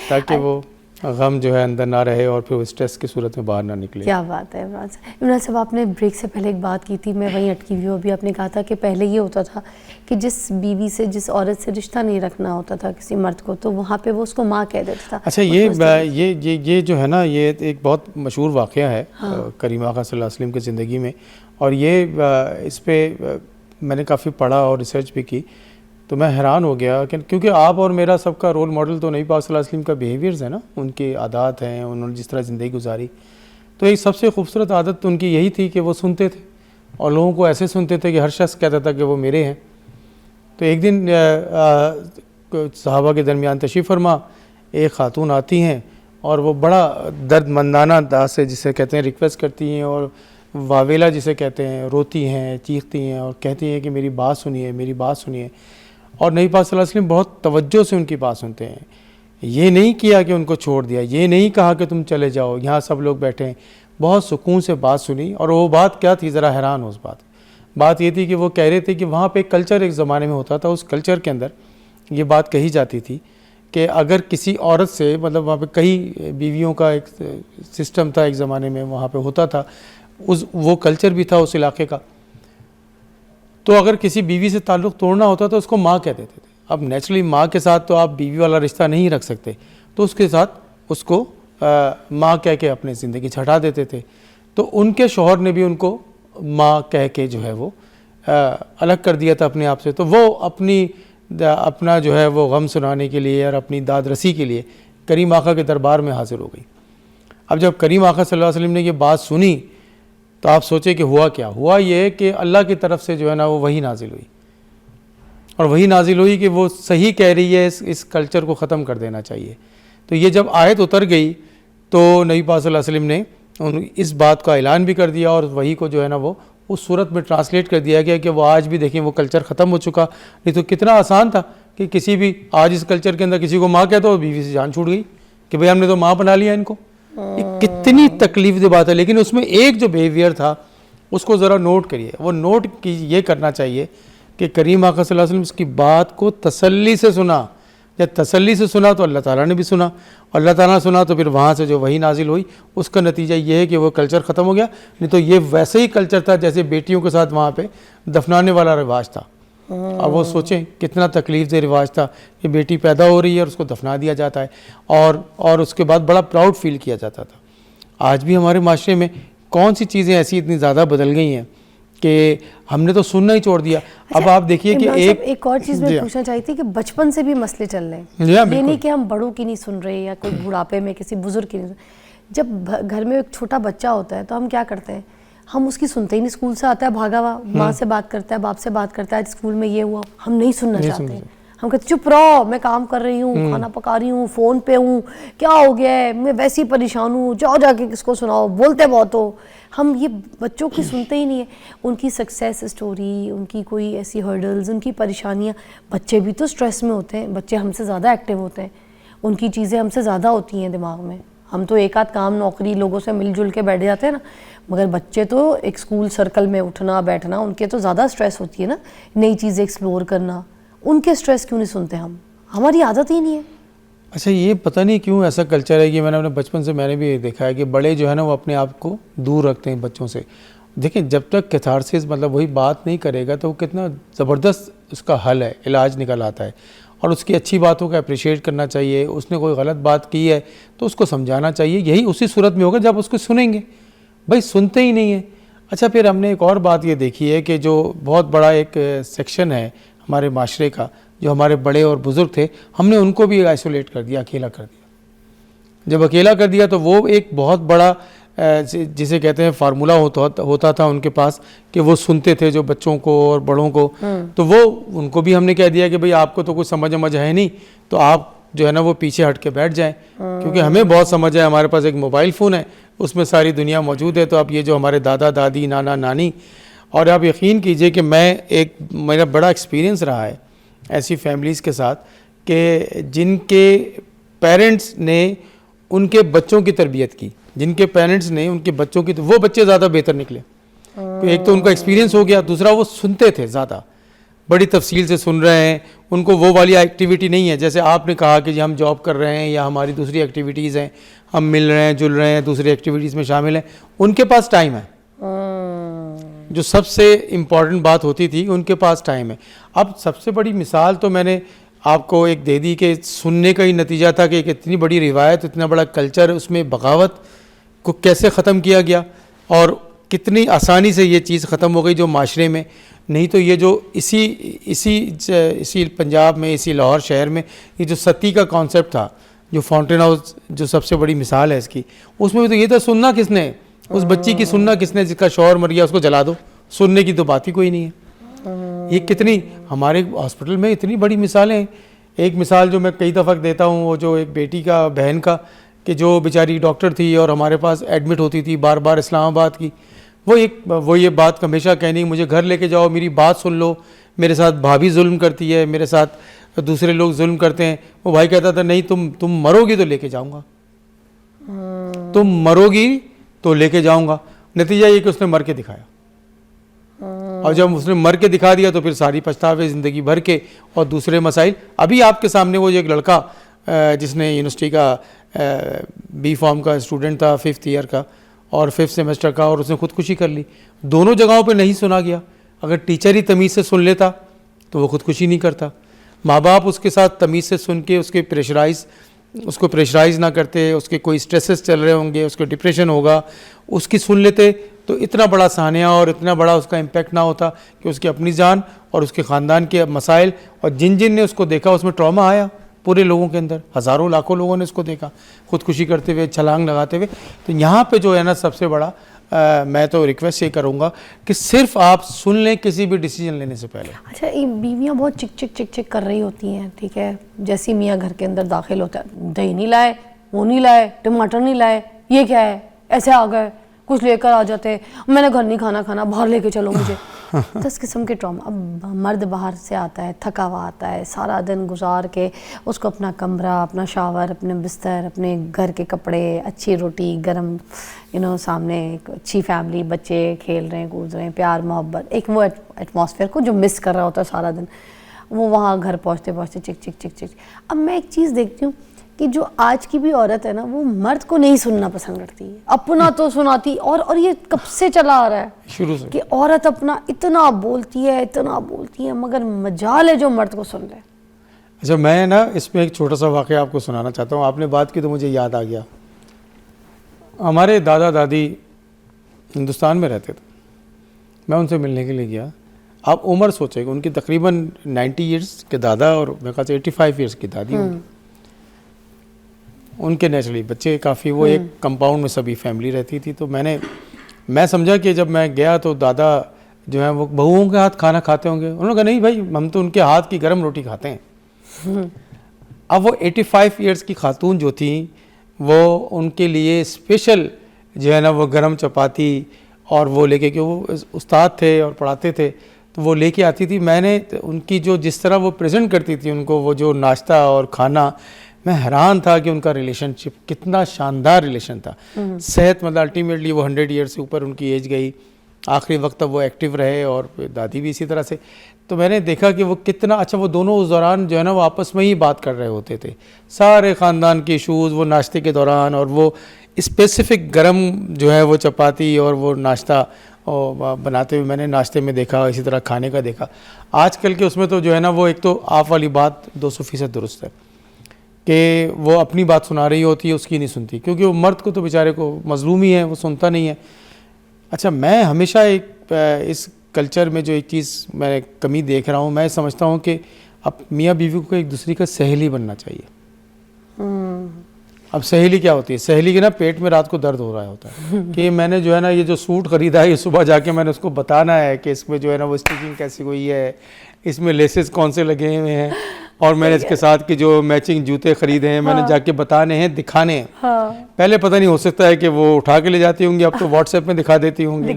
تاکہ وہ غم جو ہے اندر نہ رہے اور پھر وہ اسٹریس کی صورت میں باہر نہ نکلے. کیا بات ہے عمران صاحب. عمران صاحب آپ نے بریک سے پہلے ایک بات کی تھی, میں وہیں اٹکی ہوئی ہوں. ابھی آپ نے کہا تھا کہ پہلے یہ ہوتا تھا کہ جس بیوی سے, جس عورت سے رشتہ نہیں رکھنا ہوتا تھا کسی مرد کو, تو وہاں پہ وہ اس کو ماں کہہ دیتا تھا. اچھا, یہ جو ہے نا یہ ایک بہت مشہور واقعہ ہے کریم آقا صلی اللہ علیہ وسلم کی زندگی میں, اور یہ اس پہ میں نے کافی پڑھا اور ریسرچ بھی کی, تو میں حیران ہو گیا کہ کیونکہ آپ اور میرا سب کا رول ماڈل تو نبی پاک صلی اللہ علیہ وسلم کا بیہیویئرز ہے نا, ان کی عادات ہیں, انہوں نے جس طرح زندگی گزاری. تو ایک سب سے خوبصورت عادت ان کی یہی تھی کہ وہ سنتے تھے, اور لوگوں کو ایسے سنتے تھے کہ ہر شخص کہتا تھا کہ وہ میرے ہیں. تو ایک دن صحابہ کے درمیان تشریف فرما ایک خاتون آتی ہیں اور وہ بڑا درد مندانہ انداز سے جسے کہتے ہیں ریکویسٹ کرتی ہیں اور واویلا جسے کہتے ہیں روتی ہیں چیختی ہیں اور کہتی ہیں کہ میری بات سنیے میری بات سنیے. اور نبی پاک صلی اللہ علیہ وسلم بہت توجہ سے ان کی بات سنتے ہیں. یہ نہیں کیا کہ ان کو چھوڑ دیا, یہ نہیں کہا کہ تم چلے جاؤ یہاں سب لوگ بیٹھے ہیں, بہت سکون سے بات سنی. اور وہ بات کیا تھی, ذرا حیران ہو اس بات یہ تھی کہ وہ کہہ رہے تھے کہ وہاں پہ ایک کلچر ایک زمانے میں ہوتا تھا, اس کلچر کے اندر یہ بات کہی جاتی تھی کہ اگر کسی عورت سے مطلب وہاں پہ کئی بیویوں کا ایک سسٹم تھا ایک زمانے میں وہاں پہ ہوتا تھا, وہ کلچر بھی تھا اس علاقے کا. تو اگر کسی بیوی سے تعلق توڑنا ہوتا تو اس کو ماں کہہ دیتے تھے. اب نیچرلی ماں کے ساتھ تو آپ بیوی والا رشتہ نہیں رکھ سکتے, تو اس کے ساتھ اس کو ماں کہہ کے اپنی زندگی چھٹا دیتے تھے. تو ان کے شوہر نے بھی ان کو ماں کہہ کے جو ہے وہ الگ کر دیا تھا اپنے آپ سے. تو وہ اپنا جو ہے وہ غم سنانے کے لیے اور اپنی داد رسی کے لیے کریم آقا کے دربار میں حاضر ہو گئی. اب جب کریم آقا صلی اللہ علیہ وسلم نے یہ بات سنی تو آپ سوچے کہ ہوا کیا. ہوا یہ کہ اللہ کی طرف سے جو ہے نا وہ وحی نازل ہوئی, اور وحی نازل ہوئی کہ وہ صحیح کہہ رہی ہے, اس کلچر کو ختم کر دینا چاہیے. تو یہ جب آیت اتر گئی تو نبی پاک صلی اللہ علیہ وسلم نے اس بات کا اعلان بھی کر دیا اور وحی کو جو ہے نا وہ اس صورت میں ٹرانسلیٹ کر دیا گیا کہ وہ آج بھی دیکھیں وہ کلچر ختم ہو چکا. نہیں تو کتنا آسان تھا کہ کسی بھی آج اس کلچر کے اندر کسی کو ماں کہتا ہو بیوی سے جان چھوٹ گئی کہ بھئی ہم نے تو ماں بنا لیا ان کو. یہ کتنی تکلیف دہ بات ہے. لیکن اس میں ایک جو بیہیویئر تھا اس کو ذرا نوٹ کریے. وہ نوٹ کی یہ کرنا چاہیے کہ کریم آقا صلی اللہ علیہ وسلم اس کی بات کو تسلی سے سنا. جب تسلی سے سنا تو اللہ تعالیٰ نے بھی سنا, اور اللہ تعالیٰ نے سنا تو پھر وہاں سے جو وحی نازل ہوئی اس کا نتیجہ یہ ہے کہ وہ کلچر ختم ہو گیا. نہیں تو یہ ویسے ہی کلچر تھا جیسے بیٹیوں کے ساتھ وہاں پہ دفنانے والا رواج تھا. اب وہ سوچیں کتنا تکلیف دہ رواج تھا کہ بیٹی پیدا ہو رہی ہے اور اس کو دفنا دیا جاتا ہے, اور اس کے بعد بڑا پراؤڈ فیل کیا جاتا تھا. آج بھی ہمارے معاشرے میں کون سی چیزیں ایسی اتنی زیادہ بدل گئی ہیں کہ ہم نے تو سننا ہی چھوڑ دیا. اب آپ دیکھیے کہ ایک اور چیز میں پوچھنا چاہتی کہ بچپن سے بھی مسئلے چل رہے ہیں, یہ نہیں کہ ہم بڑوں کی نہیں سن رہے یا کوئی بڑھاپے میں کسی بزرگ کی نہیں. جب گھر میں ایک چھوٹا بچہ ہوتا ہے تو ہم کیا کرتے ہیں, ہم اس کی سنتے ہی نہیں. اسکول سے آتا ہے بھاگا ہوا, ماں سے بات کرتا ہے, باپ سے بات کرتا ہے, اسکول میں یہ ہوا, ہم نہیں سننا چاہتے. ہم کہتے چپ رہو, میں کام کر رہی ہوں, کھانا پکا رہی ہوں, فون پہ ہوں, کیا ہو گیا ہے, میں ویسی پریشان ہوں, جاؤ جا کے کس کو سناؤ, بولتے بہت ہو. ہم یہ بچوں کی سنتے ہی نہیں ہیں. ان کی سکسیس اسٹوری, ان کی کوئی ایسی ہرڈلز, ان کی پریشانیاں. بچے بھی تو سٹریس میں ہوتے ہیں, بچے ہم سے زیادہ ایکٹیو ہوتے ہیں, ان کی چیزیں ہم سے زیادہ ہوتی ہیں دماغ میں. ہم تو ایک آدھ کام نوکری لوگوں سے مل جل کے بیٹھ جاتے ہیں نا, مگر بچے تو ایک اسکول سرکل میں اٹھنا بیٹھنا, ان کے تو زیادہ سٹریس ہوتی ہے نا, نئی چیزیں ایکسپلور کرنا. ان کے سٹریس کیوں نہیں سنتے ہم, ہماری عادت ہی نہیں ہے. اچھا یہ پتہ نہیں کیوں ایسا کلچر ہے کہ میں نے اپنے بچپن سے میں نے بھی دیکھا ہے کہ بڑے جو ہے نا وہ اپنے آپ کو دور رکھتے ہیں بچوں سے. دیکھیں جب تک کیتھارسس مطلب وہی بات نہیں کرے گا تو وہ کتنا زبردست اس کا حل ہے, علاج نکل آتا ہے. اور اس کی اچھی باتوں کا اپریشیٹ کرنا چاہیے. اس نے کوئی غلط بات کی ہے تو اس کو سمجھانا چاہیے. یہی اسی صورت میں ہوگا جب اس کو سنیں گے. بھائی سنتے ہی نہیں ہیں. اچھا پھر ہم نے ایک اور بات یہ دیکھی ہے کہ جو بہت بڑا ایک سیکشن ہے ہمارے معاشرے کا, جو ہمارے بڑے اور بزرگ تھے, ہم نے ان کو بھی آئسولیٹ کر دیا, اکیلا کر دیا. جب اکیلا کر دیا تو وہ ایک بہت بڑا جسے کہتے ہیں فارمولہ ہوتا تھا ان کے پاس کہ وہ سنتے تھے جو بچوں کو اور بڑوں کو. تو وہ ان کو بھی ہم نے کہہ دیا کہ بھئی آپ کو تو کچھ سمجھ ہے نہیں, تو آپ جو ہے نا وہ پیچھے ہٹ کے بیٹھ جائیں, کیونکہ ہمیں بہت سمجھ ہے, ہمارے پاس ایک موبائل فون ہے, اس میں ساری دنیا موجود ہے. تو اب یہ جو ہمارے دادا دادی نانا نانی, اور آپ یقین کیجئے کہ میرا بڑا ایکسپیرینس رہا ہے ایسی فیملیز کے ساتھ کہ جن کے پیرنٹس نے ان کے بچوں کی تربیت کی, جن کے پیرنٹس نے ان کے بچوں کی, وہ بچے زیادہ بہتر نکلے. ایک تو ان کا ایکسپیرینس ہو گیا, دوسرا وہ سنتے تھے زیادہ, بڑی تفصیل سے سن رہے ہیں. ان کو وہ والی ایکٹیویٹی نہیں ہے جیسے آپ نے کہا کہ جی ہم جاب کر رہے ہیں یا ہماری دوسری ایکٹیویٹیز ہیں, ہم مل رہے ہیں جل رہے ہیں, دوسری ایکٹیویٹیز میں شامل ہیں. ان کے پاس ٹائم ہے, جو سب سے امپورٹنٹ بات ہوتی تھی, ان کے پاس ٹائم ہے. اب سب سے بڑی مثال تو میں نے آپ کو ایک دے دی کہ سننے کا ہی نتیجہ تھا کہ ایک اتنی بڑی روایت, اتنا بڑا کلچر, اس میں بغاوت کو کیسے ختم کیا گیا اور کتنی آسانی سے یہ چیز ختم ہو گئی جو معاشرے میں. نہیں تو یہ جو اسی پنجاب میں, اسی لاہور شہر میں یہ جو ستی کا کانسیپٹ تھا, جو فاؤنٹین ہاؤس جو سب سے بڑی مثال ہے اس کی, اس میں بھی تو یہ تھا سننا کس نے, اس بچی کی سننا کس نے, جس کا شوہر مر گیا اس کو جلا دو, سننے کی تو بات ہی کوئی نہیں ہے. یہ کتنی ہمارے ہاسپٹل میں اتنی بڑی مثالیں ہیں. ایک مثال جو میں کئی دفعہ دیتا ہوں, وہ جو ایک بیٹی کا, بہن کا, کہ جو بیچاری ڈاکٹر تھی اور ہمارے پاس ایڈمٹ ہوتی تھی بار بار اسلام آباد کی, وہ یہ بات ہمیشہ کہنی, مجھے گھر لے کے جاؤ, میری بات سن لو, میرے ساتھ بھابھی ظلم کرتی ہے, میرے ساتھ دوسرے لوگ ظلم کرتے ہیں. وہ بھائی کہتا تھا نہیں, تم مرو گی تو لے کے جاؤں گا, تم مرو گی تو لے کے جاؤں گا. نتیجہ یہ کہ اس نے مر کے دکھایا, اور جب اس نے مر کے دکھا دیا تو پھر ساری پچھتاوے زندگی بھر کے اور دوسرے مسائل. ابھی آپ کے سامنے وہ جو ایک لڑکا جس نے یونیورسٹی کا بی فارم کا اسٹوڈنٹ تھا, 5th ایئر کا اور 5th سیمسٹر کا, اور اس نے خودکشی کر لی. دونوں جگہوں پہ نہیں سنا گیا. اگر ٹیچر ہی تمیز سے سن لیتا تو وہ خودکشی نہیں کرتا. ماں باپ اس کے ساتھ تمیز سے سن کے اس کو پریشرائز نہ کرتے, اس کے کوئی سٹریسز چل رہے ہوں گے, اس کو ڈپریشن ہوگا, اس کی سن لیتے تو اتنا بڑا سانحہ اور اتنا بڑا اس کا امپیکٹ نہ ہوتا کہ اس کی اپنی جان اور اس کے خاندان کے مسائل, اور جن نے اس کو دیکھا اس میں ٹراما آیا پورے لوگوں کے اندر, ہزاروں لاکھوں لوگوں نے اس کو دیکھا خودکشی کرتے ہوئے, چھلانگ لگاتے ہوئے. تو یہاں پہ جو ہے نا سب سے بڑا میں تو ریکویسٹ یہ کروں گا کہ صرف آپ سن لیں کسی بھی ڈیسیجن لینے سے پہلے. اچھا, یہ بیویاں بہت چک چک کر رہی ہوتی ہیں, ٹھیک ہے, جیسی میاں گھر کے اندر داخل ہوتا ہے, دہی نہیں لائے, وہ نہیں لائے, ٹماٹر نہیں لائے, یہ کیا ہے, ایسے آ گئے, کچھ لے کر آ جاتے, میں نے گھر نہیں کھانا, باہر لے کے چلو مجھے. 10 قسم کے ٹراما. اب مرد باہر سے آتا ہے, تھکا ہوا آتا ہے, سارا دن گزار کے اس کو اپنا کمرہ, اپنا شاور, اپنے بستر, اپنے گھر کے کپڑے, اچھی روٹی, گرم سامنے ایک اچھی فیملی, بچے کھیل رہے ہیں, کود رہے ہیں, پیار محبت, ایک وہ ایٹماسفیئر کو جو مس کر رہا ہوتا ہے سارا دن, وہ وہاں گھر پہنچتے چک. اب میں ایک چیز دیکھتی ہوں کہ جو آج کی بھی عورت ہے نا, وہ مرد کو نہیں سننا پسند کرتی ہے, اپنا تو سناتی, اور یہ کب سے چلا آ رہا ہے شروع سے کہ عورت اپنا اتنا بولتی ہے مگر مجال ہے جو مرد کو سن لے. اچھا, میں نا اس میں ایک چھوٹا سا واقعہ آپ کو سنانا چاہتا ہوں. آپ نے بات کی تو مجھے یاد آ گیا. ہمارے دادا دادی ہندوستان میں رہتے تھے, میں ان سے ملنے کے لیے گیا. آپ عمر سوچیں کہ ان کی تقریباً 90 ایئرس کے دادا اور میرے خیال سے 85 ایئرس کی دادی ہوں. ان کے نیچرلی بچے کافی, وہ ایک کمپاؤنڈ میں سبھی فیملی رہتی تھی. تو میں سمجھا کہ جب میں گیا تو دادا جو ہیں وہ بہوؤں کے ہاتھ کھانا کھاتے ہوں گے. انہوں نے کہا نہیں بھائی, ہم تو ان کے ہاتھ کی گرم روٹی کھاتے ہیں. اب وہ 85 ایئرس کی خاتون جو تھیں, وہ ان کے لیے اسپیشل جو ہے نا وہ گرم چپاتی اور وہ لے کے وہ استاد تھے اور پڑھاتے تھے, تو وہ لے کے آتی تھی. میں نے ان کی جو جس طرح وہ پریزنٹ کرتی تھی ان کو, وہ جو ناشتہ اور کھانا, میں حیران تھا کہ ان کا ریلیشن شپ کتنا شاندار ریلیشن تھا. صحت مطلب الٹیمیٹلی وہ 100 ایئر سے اوپر ان کی ایج گئی, آخری وقت تک وہ ایکٹیو رہے, اور دادی بھی اسی طرح سے. تو میں نے دیکھا کہ وہ کتنا اچھا, وہ دونوں اس دوران جو ہے نا وہ آپس میں ہی بات کر رہے ہوتے تھے, سارے خاندان کے ایشوز وہ ناشتے کے دوران, اور وہ اسپیسیفک گرم جو ہے وہ چپاتی اور وہ ناشتہ بناتے ہوئے میں نے ناشتے میں دیکھا, اسی طرح کھانے کا دیکھا. آج کل کے اس میں تو جو ہے نا وہ ایک تو آپ والی بات 200% درست ہے کہ وہ اپنی بات سنا رہی ہوتی ہے, اس کی نہیں سنتی, کیونکہ وہ مرد کو تو بیچارے کو مظلوم ہی ہے, وہ سنتا نہیں ہے. اچھا, میں ہمیشہ ایک اس کلچر میں جو ایک چیز میں کمی دیکھ رہا ہوں, میں سمجھتا ہوں کہ اب میاں بیوی کو ایک دوسری کا سہیلی بننا چاہیے. اب سہیلی کیا ہوتی ہے؟ سہیلی کے نا پیٹ میں رات کو درد ہو رہا ہوتا ہے کہ میں نے جو ہے نا یہ جو سوٹ خریدا ہے, یہ صبح جا کے میں نے اس کو بتانا ہے کہ اس میں جو ہے نا وہ اسٹیچنگ کیسی ہوئی ہے, اس میں لیسز کون سے لگے ہوئے ہیں, اور میں نے اس کے ساتھ کے جو میچنگ جوتے خریدے ہیں میں نے جا کے بتانے ہیں, دکھانے ہیں. پہلے پتہ نہیں, ہو سکتا ہے کہ وہ اٹھا کے لے جاتی ہوں گی, اب تو واٹس ایپ میں دکھا دیتی ہوں گی.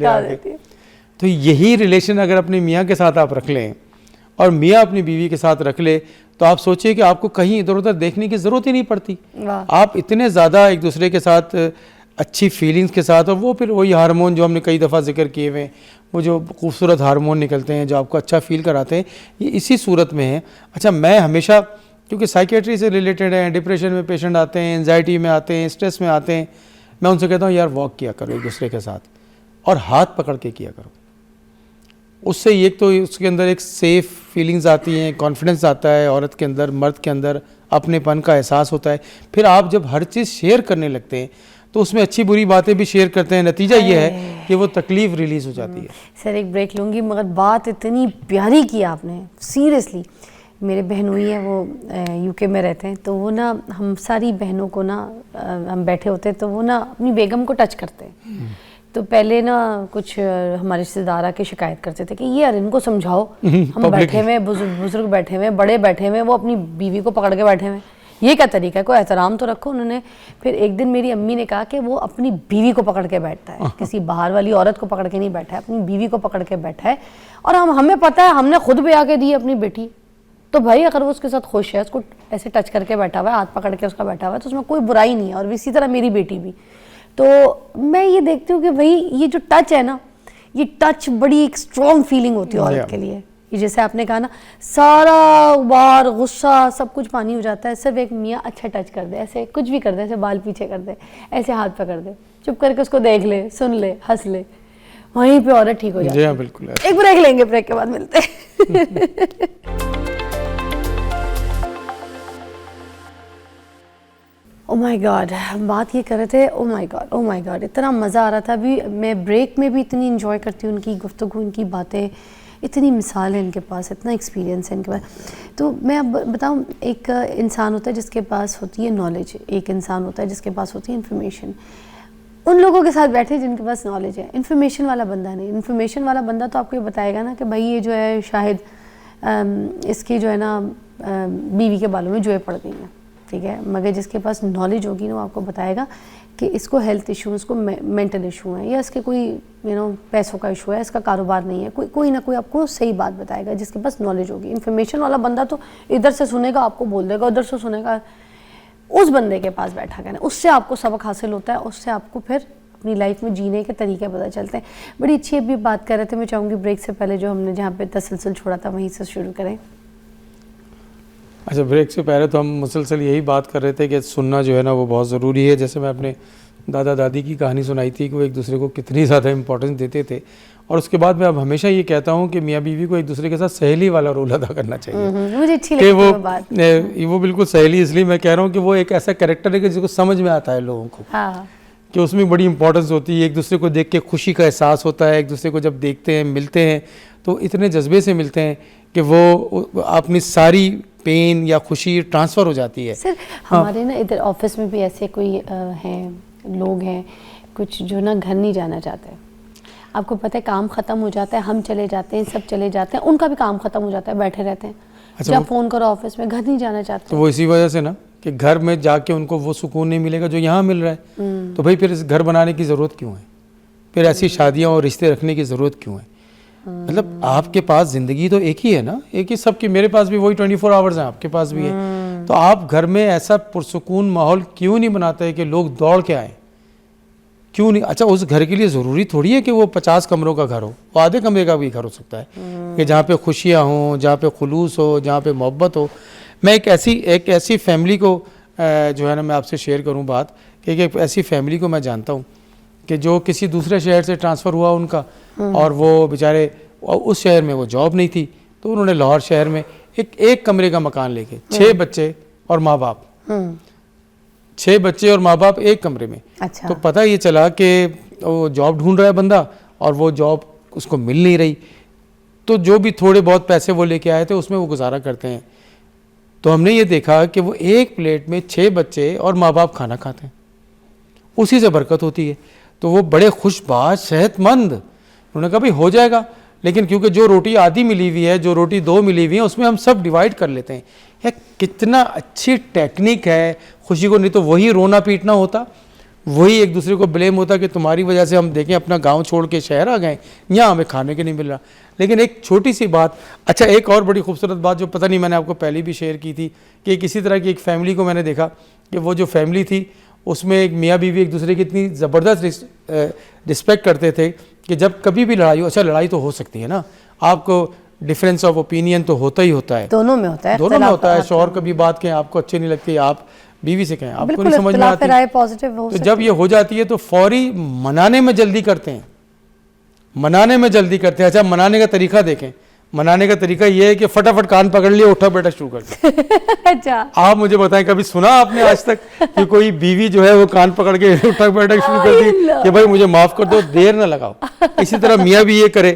تو یہی ریلیشن اگر اپنے میاں کے ساتھ آپ رکھ لیں اور میاں اپنی بیوی کے ساتھ رکھ لے, تو آپ سوچئے کہ آپ کو کہیں ادھر ادھر دیکھنے کی ضرورت ہی نہیں پڑتی. آپ اتنے زیادہ ایک دوسرے کے ساتھ اچھی فیلنگز کے ساتھ, اور وہ پھر وہی ہارمون جو ہم نے کئی دفعہ ذکر کیے ہوئے, وہ جو خوبصورت ہارمون نکلتے ہیں جو آپ کو اچھا فیل کراتے ہیں, یہ اسی صورت میں ہیں. اچھا, میں ہمیشہ کیونکہ سائیکیٹری سے ریلیٹڈ ہیں, ڈپریشن میں پیشنٹ آتے ہیں, انزائٹی میں آتے ہیں, اسٹریس میں آتے ہیں, میں ان سے کہتا ہوں یار واک کیا کرو ایک دوسرے کے ساتھ, اور ہاتھ پکڑ کے کیا کرو. اس سے ایک تو اس کے اندر ایک سیف فیلنگز آتی ہیں, کانفیڈنس آتا ہے عورت کے اندر, مرد کے اندر اپنے پن کا احساس ہوتا ہے. پھر آپ جب ہر چیز شیئر کرنے لگتے ہیں تو اس میں اچھی بری باتیں بھی شیئر کرتے ہیں, نتیجہ یہ ہے کہ وہ تکلیف ریلیز ہو جاتی ہے. سر ایک بریک لوں گی, مگر بات اتنی پیاری کی آپ نے, سیریسلی. میرے بہن ہوئی ہیں, وہ UK میں رہتے ہیں, تو وہ نا ہم ساری بہنوں کو نا, ہم بیٹھے ہوتے ہیں تو وہ نا اپنی بیگم کو ٹچ کرتے ہیں تو پہلے نا کچھ ہمارے رشتے دار آ کے شکایت کرتے تھے کہ یہ یار ان کو سمجھاؤ, ہم بیٹھے ہوئے بزرگ بیٹھے ہوئے, بڑے بیٹھے ہوئے, وہ اپنی بیوی کو پکڑ کے بیٹھے ہوئے, یہ کیا طریقہ ہے, کوئی احترام تو رکھو. انہوں نے پھر ایک دن میری امی نے کہا کہ وہ اپنی بیوی کو پکڑ کے بیٹھتا ہے, کسی باہر والی عورت کو پکڑ کے نہیں بیٹھا ہے, اپنی بیوی کو پکڑ کے بیٹھا ہے. اور ہمیں پتہ ہے, ہم نے خود بھی آ کے دی اپنی بیٹی, تو بھائی اگر وہ اس کے ساتھ خوش ہے, اس کو ایسے ٹچ کر کے بیٹھا ہوا ہے, ہاتھ پکڑ کے اس کا بیٹھا ہوا ہے, تو اس میں کوئی برائی نہیں ہے. اور اسی طرح میری بیٹی بھی. تو میں یہ دیکھتی ہوں کہ بھائی یہ جو ٹچ ہے نا, یہ ٹچ بڑی ایک اسٹرانگ فیلنگ ہوتی ہے عورت کے لیے. یہ جیسے آپ نے کہا نا, سارا غبار غصہ سب کچھ پانی ہو جاتا ہے, صرف ایک میاں اچھا ٹچ کر دے, ایسے کچھ بھی کر دے, ایسے بال پیچھے کر دے, ایسے ہاتھ پکڑ دے, چپ کر کے اس کو دیکھ لے, سن لے, ہنس لے, وہیں پہ عورت ٹھیک ہو جاتی ہے. جی ہاں بالکل. ایک بریک لیں گے, بریک کے بعد ملتے ہیں. او مائی گاڈ, ہم بات یہ کر رہے تھے, او مائی گاڈ, اتنا مزہ آ رہا تھا. ابھی میں بریک میں بھی اتنی انجوائے کرتی ہوں ان کی گفتگو, ان کی باتیں, اتنی مثال ہے ان کے پاس, اتنا ایکسپیرینس ہے ان کے پاس. تو میں اب بتاؤں, ایک انسان ہوتا ہے جس کے پاس ہوتی ہے نالج, ایک انسان ہوتا ہے جس کے پاس ہوتی ہے انفارمیشن. ان لوگوں کے ساتھ بیٹھے جن کے پاس نالج ہے, انفارمیشن والا بندہ نہیں. انفارمیشن والا بندہ تو آپ کو یہ بتائے گا نا کہ بھائی یہ جو ہے شاہد اس کی جو ہے نا بیوی کے بالوں میں جوئیں پڑ گئی ہیں, ٹھیک ہے. مگر جس کے پاس نالج ہوگی نا, وہ آپ کو بتائے گا کہ اس کو ہیلتھ ایشو, اس کو مینٹل ایشو ہے, یا اس کے کوئی پیسوں کا ایشو ہے, اس کا کاروبار نہیں ہے, کوئی نہ کوئی آپ کو صحیح بات بتائے گا جس کے پاس نالج ہوگی. انفارمیشن والا بندہ تو ادھر سے سنے گا, آپ کو بول دے گا, ادھر سے سنے گا. اس بندے کے پاس بیٹھا کرنا, اس سے آپ کو سبق حاصل ہوتا ہے, اس سے آپ کو پھر اپنی لائف میں جینے کے طریقے پتہ چلتے ہیں. بڑی اچھی ابھی بات کر رہے تھے. میں چاہوں گی بریک سے پہلے جو ہم نے جہاں پہ تسلسل چھوڑا تھا وہیں سے شروع کریں. اچھا, بریک سے پہلے تو ہم مسلسل یہی بات کر رہے تھے کہ سننا جو ہے نا وہ بہت ضروری ہے. جیسے میں اپنے دادا دادی کی کہانی سنائی تھی کہ وہ ایک دوسرے کو کتنی زیادہ امپورٹنس دیتے تھے. اور اس کے بعد میں اب ہمیشہ یہ کہتا ہوں کہ میاں بیوی کو ایک دوسرے کے ساتھ سہیلی والا رول ادا کرنا چاہیے. مجھے اچھی لگتی ہے بات. وہ بالکل سہیلی اس لیے میں کہہ رہا ہوں کہ وہ ایک ایسا کریکٹر ہے کہ جس کو سمجھ میں آتا ہے لوگوں کو, کہ اس میں بڑی امپورٹنس ہوتی ہے. ایک دوسرے کو دیکھ کے خوشی کا احساس ہوتا ہے, ایک دوسرے کو جب دیکھتے ہیں, ملتے ہیں تو اتنے جذبے سے ملتے ہیں کہ وہ اپنی ساری پین یا خوشی ٹرانسفر ہو جاتی ہے. سر ہمارے نا ادھر آفس میں بھی ایسے کوئی ہیں لوگ ہیں کچھ جو نا گھر نہیں جانا چاہتے. آپ کو پتہ ہے کام ختم ہو جاتا ہے, ہم چلے جاتے ہیں, سب چلے جاتے ہیں, ان کا بھی کام ختم ہو جاتا ہے, بیٹھے رہتے ہیں. جب فون کرو آفس میں, گھر نہیں جانا چاہتے. تو وہ اسی وجہ سے نا کہ گھر میں جا کے ان کو وہ سکون نہیں ملے گا جو یہاں مل رہا ہے. تو بھائی پھر اس گھر بنانے کی ضرورت کیوں ہے, پھر ایسی شادیاں اور رشتے رکھنے کی ضرورت کیوں ہے. مطلب آپ کے پاس زندگی تو ایک ہی ہے نا, ایک ہی سب کی. میرے پاس بھی وہی 24 آورز ہیں, آپ کے پاس بھی ہے. تو آپ گھر میں ایسا پرسکون ماحول کیوں نہیں بناتے کہ لوگ دوڑ کے آئیں, کیوں نہیں؟ اچھا, اس گھر کے لیے ضروری تھوڑی ہے کہ وہ 50 کمروں کا گھر ہو, وہ آدھے کمرے کا بھی گھر ہو سکتا ہے کہ جہاں پہ خوشیاں ہوں, جہاں پہ خلوص ہو, جہاں پہ محبت ہو. میں ایک ایسی فیملی کو جو ہے نا میں آپ سے شیئر کروں بات, کہ ایک ایسی فیملی کو میں جانتا ہوں کہ جو کسی دوسرے شہر سے ٹرانسفر ہوا ان کا, اور وہ بیچارے اس شہر میں وہ جاب نہیں تھی, تو انہوں نے لاہور شہر میں ایک کمرے کا مکان لے کے 6 بچے اور ماں باپ, 6 بچے اور ماں باپ ایک کمرے میں. تو پتہ یہ چلا کہ وہ جاب ڈھونڈ رہا ہے بندہ, اور وہ جاب اس کو مل نہیں رہی, تو جو بھی تھوڑے بہت پیسے وہ لے کے آئے تھے اس میں وہ گزارا کرتے ہیں. تو ہم نے یہ دیکھا کہ وہ ایک پلیٹ میں 6 بچے اور ماں باپ کھانا کھاتے ہیں, اسی سے برکت ہوتی ہے. تو وہ بڑے خوش باش, صحت مند. انہوں نے کہا بھائی ہو جائے گا, لیکن کیونکہ جو روٹی آدھی ملی ہوئی ہے, جو روٹی 2 ملی ہوئی ہیں, اس میں ہم سب ڈیوائیڈ کر لیتے ہیں. کتنا اچھی ٹیکنیک ہے خوشی کو. نہیں تو وہی رونا پیٹنا ہوتا, وہی ایک دوسرے کو بلیم ہوتا کہ تمہاری وجہ سے ہم دیکھیں اپنا گاؤں چھوڑ کے شہر آ گئے, یہاں ہمیں کھانے کے نہیں مل رہا. لیکن ایک چھوٹی سی بات, اچھا ایک اور بڑی خوبصورت بات جو پتہ نہیں میں نے آپ کو پہلے بھی شیئر کی تھی, کہ کسی طرح کی ایک فیملی کو میں نے دیکھا کہ وہ جو فیملی تھی اس میں ایک میاں بیوی ایک دوسرے کی اتنی زبردست رسپیکٹ کرتے تھے کہ جب کبھی بھی لڑائی ہو, اچھا لڑائی تو ہو سکتی ہے نا, آپ کو ڈفرینس آف اوپینین تو ہوتا ہی ہوتا ہے, دونوں میں ہوتا ہے, دونوں میں ہوتا ہے. شوہر کبھی بات کہیں آپ کو اچھی نہیں لگتی, آپ بیوی سے کہیں آپ کو نہیں سمجھ میں آتی, تو جب یہ ہو جاتی ہے تو فوری منانے میں جلدی کرتے ہیں, منانے میں جلدی کرتے ہیں. اچھا منانے کا طریقہ دیکھیں, منانے کا طریقہ یہ ہے کہ فٹافٹ کان پکڑ لیا, اٹھا بیٹھا شروع کر دیا. اچھا آپ مجھے بتائیں کبھی سنا آپ نے آج تک کہ کوئی بیوی جو ہے وہ کان پکڑ کے اٹھا بیٹھا شروع کر دی کہ بھائی مجھے معاف کر دو, دیر نہ لگاؤ. اسی طرح میاں بھی یہ کرے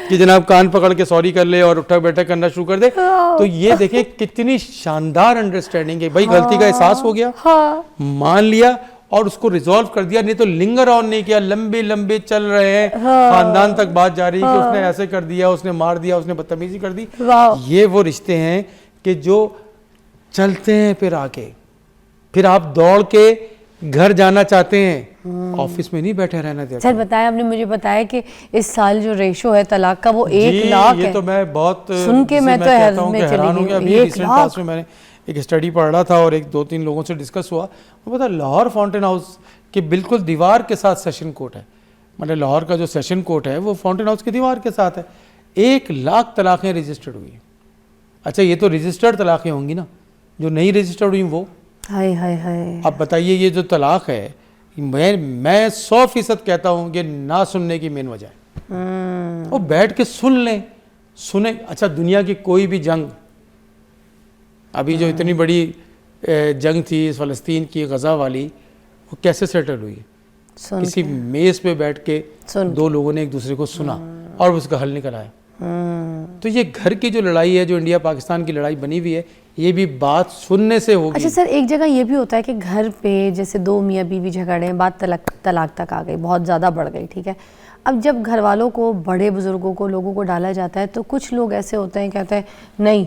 کہ جناب کان پکڑ کے سوری کر لے اور اٹھا بیٹھا کرنا شروع کر دے. تو یہ دیکھیں کتنی شاندار انڈرسٹینڈنگ ہے. بھائی غلطی کا احساس ہو گیا, مان لیا, اور اس کو ریزالو کر دیا, نہیں تو لنگر آن نہیں کیا, لمبے لمبے چل رہے ہیں, خاندان تک بات جا رہی ہے کہ اس نے ایسے کر دیا, اس نے مار دیا, اس نے بدتمیزی کر دی. یہ وہ رشتے ہیں کہ جو چلتے ہیں پھر آگے, پھر آپ دوڑ کے گھر جانا چاہتے ہیں, آفس میں نہیں بیٹھے رہنا دیتے. سر بتائیں, آپ نے مجھے بتایا کہ اس سال جو ریشو ہے طلاق کا وہ 1 لاکھ ہے. یہ تو میں بہت سن کے میں تو کہتا ہوں کہ حیران ہوں گیا. ابھی 1 ریسنٹ پاس میں نے ایک اسٹڈی پڑھ رہا تھا اور 2-3 لوگوں سے ڈسکس ہوا, وہ پتا لاہور فاؤنٹین ہاؤس کے بالکل دیوار کے ساتھ سیشن کورٹ ہے, مطلب لاہور کا جو سیشن کورٹ ہے وہ فاؤنٹین ہاؤس کی دیوار کے ساتھ ہے. 1 لاکھ طلاقیں رجسٹرڈ ہوئی ہیں. اچھا یہ تو رجسٹرڈ طلاقیں ہوں گی نا, جو نہیں رجسٹرڈ ہوئی وہ. ہائے ہائے ہائے. اب بتائیے یہ جو طلاق ہے, میں 100% کہتا ہوں کہ نہ سننے کی مین وجہ ہے. وہ بیٹھ کے سن لیں, سنیں. اچھا دنیا کی کوئی بھی جنگ, ابھی جو اتنی بڑی جنگ تھی فلسطین کی غزہ والی, وہ کیسے سیٹل ہوئی؟ کسی میز پہ بیٹھ کے 2 لوگوں نے ایک دوسرے کو سنا اور اس کا حل نکل آیا. تو یہ گھر کی جو لڑائی ہے, جو انڈیا پاکستان کی لڑائی بنی ہوئی ہے, یہ بھی بات سننے سے ہوگی. اچھا سر, ایک جگہ یہ بھی ہوتا ہے کہ گھر پہ جیسے 2 میاں بیوی جھگڑے ہیں, بات طلاق تک آ گئی, بہت زیادہ بڑھ گئی, ٹھیک ہے. اب جب گھر والوں کو, بڑے بزرگوں کو, لوگوں کو ڈالا جاتا ہے تو کچھ لوگ ایسے ہوتے ہیں, کہتے ہیں نہیں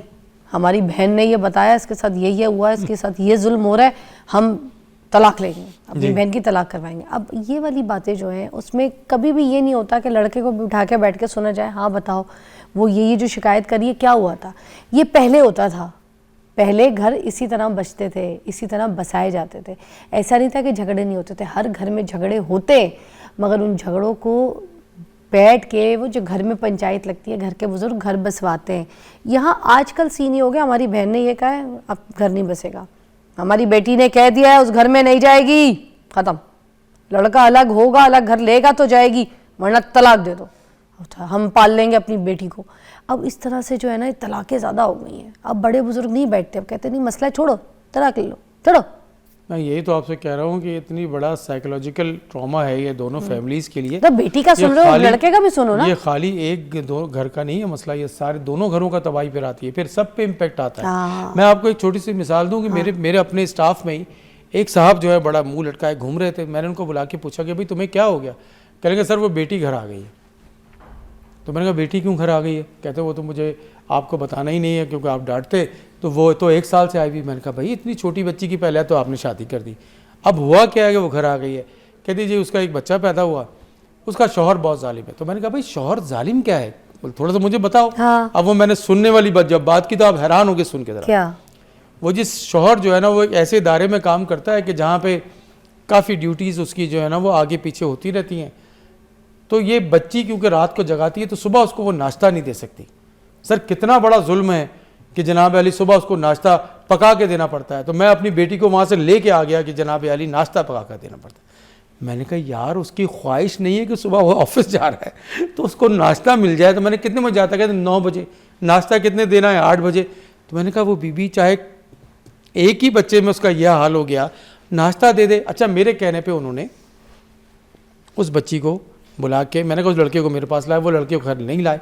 ہماری بہن نے یہ بتایا, اس کے ساتھ یہ ہوا ہے, اس کے ساتھ یہ ظلم ہو رہا ہے, ہم طلاق لیں گے, اپنی بہن کی طلاق کروائیں گے. اب یہ والی باتیں جو ہیں اس میں کبھی بھی یہ نہیں ہوتا کہ لڑکے کو اٹھا کے بیٹھ کے سنا جائے, ہاں بتاؤ وہ یہ جو شکایت کری ہے کیا ہوا تھا. یہ پہلے ہوتا تھا, پہلے گھر اسی طرح بچتے تھے, اسی طرح بسائے جاتے تھے. ایسا نہیں تھا کہ جھگڑے نہیں ہوتے تھے, ہر گھر میں جھگڑے ہوتے, مگر ان جھگڑوں کو بیٹھ کے وہ جو گھر میں پنچایت لگتی ہے, گھر کے بزرگ گھر بسواتے ہیں. یہاں آج کل سین یہ ہو گیا, ہماری بہن نے یہ کہا ہے اب گھر نہیں بسے گا, ہماری بیٹی نے کہہ دیا ہے اس گھر میں نہیں جائے گی, ختم. لڑکا الگ ہوگا, الگ گھر لے گا تو جائے گی, ورنہ طلاق دے دو, ہم پال لیں گے اپنی بیٹی کو. اب اس طرح سے جو ہے نا طلاقیں زیادہ ہو گئی ہیں. اب بڑے بزرگ نہیں بیٹھتے, اب کہتے نہیں مسئلہ چھوڑو, طلاق لے لو, چھوڑو. میں یہی تو آپ سے کہہ رہا ہوں کہ اتنی بڑا سائیکولوجیکل ٹراما ہے یہ دونوں فیملیز کے لیے. تو بیٹی کا سن رہے ہو, لڑکے کا بھی سنو نا. یہ خالی ایک دو گھر کا نہیں ہے مسئلہ, یہ سارے دونوں گھروں کا تباہی پھر آتی ہے, پھر سب پہ امپیکٹ آتا ہے. میں آپ کو ایک چھوٹی سی مثال دوں کہ میرے اپنے اسٹاف میں ہی ایک صاحب جو ہے بڑا منہ لٹکائے گھوم رہے تھے. میں نے ان کو بلا کے پوچھا کہ بھائی تمہیں کیا ہو گیا؟ کہنے لگے سر وہ بیٹی گھر آ گئی ہے. تو میں نے کہا بیٹی کیوں گھر آ گئی ہے؟ کہتے وہ تو مجھے آپ کو بتانا ہی نہیں ہے کیونکہ آپ ڈانٹتے, تو وہ تو 1 سال سے آئی ہوئی. میں نے کہا بھائی اتنی چھوٹی بچی کی پہلے تو آپ نے شادی کر دی, اب ہوا کیا ہے کہ وہ گھر آ گئی ہے؟ کہتی جی اس کا ایک بچہ پیدا ہوا, اس کا شوہر بہت ظالم ہے. تو میں نے کہا بھائی شوہر ظالم کیا ہے, تھوڑا سا مجھے بتاؤ. اب وہ میں نے سننے والی بات جب بات کی تو آپ حیران ہو گئے سن کے ذرا. وہ جس شوہر جو ہے نا وہ ایک ایسے ادارے میں کام کرتا ہے کہ جہاں پہ کافی ڈیوٹیز اس کی جو ہے نا وہ آگے پیچھے ہوتی رہتی ہیں. تو یہ بچی کیونکہ رات کو جگاتی ہے تو صبح اس کو وہ ناشتہ نہیں دے سکتی. سر کتنا بڑا ظلم ہے کہ جناب علی صبح اس کو ناشتہ پکا کے دینا پڑتا ہے. تو میں اپنی بیٹی کو وہاں سے لے کے آ گیا کہ جناب علی ناشتہ پکا کر دینا پڑتا ہے. میں نے کہا یار اس کی خواہش نہیں ہے کہ صبح وہ آفس جا رہا ہے تو اس کو ناشتہ مل جائے. تو میں نے کتنے بجے جاتا, کہتے 9 بجے. ناشتہ کتنے دینا ہے؟ 8 بجے. تو میں نے کہا وہ بی چاہے ایک ہی بچے میں اس کا یہ حال ہو گیا, ناشتہ دے دے. اچھا میرے کہنے پہ انہوں نے اس بچی کو بلا کے, میں نے کہا اس لڑکے کو میرے پاس لائے, وہ لڑکے کو گھر نہیں لائے,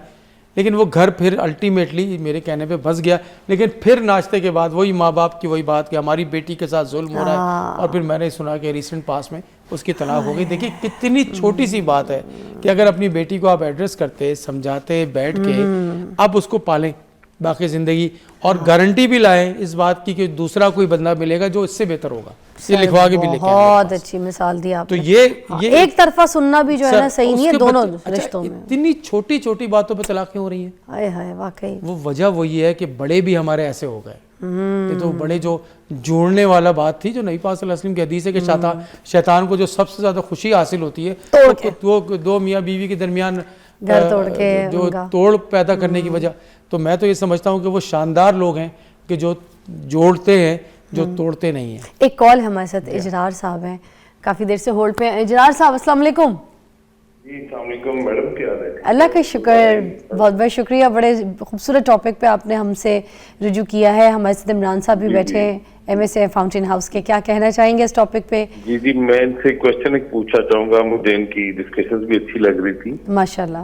لیکن وہ گھر پھر الٹیمیٹلی میرے کہنے پہ بس گیا. لیکن پھر ناشتے کے بعد وہی ماں باپ کی وہی بات کہ ہماری بیٹی کے ساتھ ظلم ہو رہا ہے, اور پھر میں نے سنا کہ ریسنٹ پاس میں اس کی طلاق ہو گئی. دیکھیے کتنی چھوٹی سی بات ہے کہ اگر اپنی بیٹی کو آپ ایڈریس کرتے, سمجھاتے, بیٹھ کے اب اس کو پالیں باقی زندگی, اور گارنٹی بھی لائیں اس بات کی کہ دوسرا کوئی بندہ ملے گا جو اس سے بہتر ہوگا. یہ لکھوا کے بھی لکھیں. بہت اچھی مثال دی آپ نے. تو یہ ایک طرفا سننا بھی جو ہے نا صحیح نہیں ہے دونوں رشتوں میں. اتنی چھوٹی چھوٹی باتوں پہ طلاقیں ہو رہی ہیں. ہائے ہائے واقعی وہ وجہ وہی ہے کہ بڑے بھی ہمارے ایسے ہو گئے. یہ تو بڑے جو جوڑنے والا بات تھی, جو نبی پاک صلی اللہ علیہ وسلم کی حدیث ہے کہ شیطان کو جو سب سے زیادہ خوشی حاصل ہوتی ہے تو 2 میاں بیوی کے درمیان جو توڑ پیدا کرنے کی وجہ. تو میں تو یہ سمجھتا ہوں کہ وہ شاندار لوگ ہیں کہ جو جوڑتے ہیں, جو توڑتے نہیں ہیں. ایک کال ہمارے ساتھ اجرار صاحب ہیں, کافی دیر سے ہولڈ پہ ہیں. اجرار صاحب السلام علیکم. جی السلام علیکم میڈم, کیا حال ہے؟ اللہ کا شکر, بہت بہت شکریہ. بڑے خوبصورت ٹاپک پہ آپ نے ہم سے رجوع کیا ہے. ہمارے ساتھ عمران صاحب بھی بیٹھے ہیں MSA فاؤنٹین ہاؤس کے. کیا کہنا چاہیں گے اس ٹاپک پہ؟ جی میں ان سے کوشچن ایک پوچھنا چاہوں گا. مجھے ان کی ڈسکشنز بھی اچھی لگ رہی تھی ماشاءاللہ.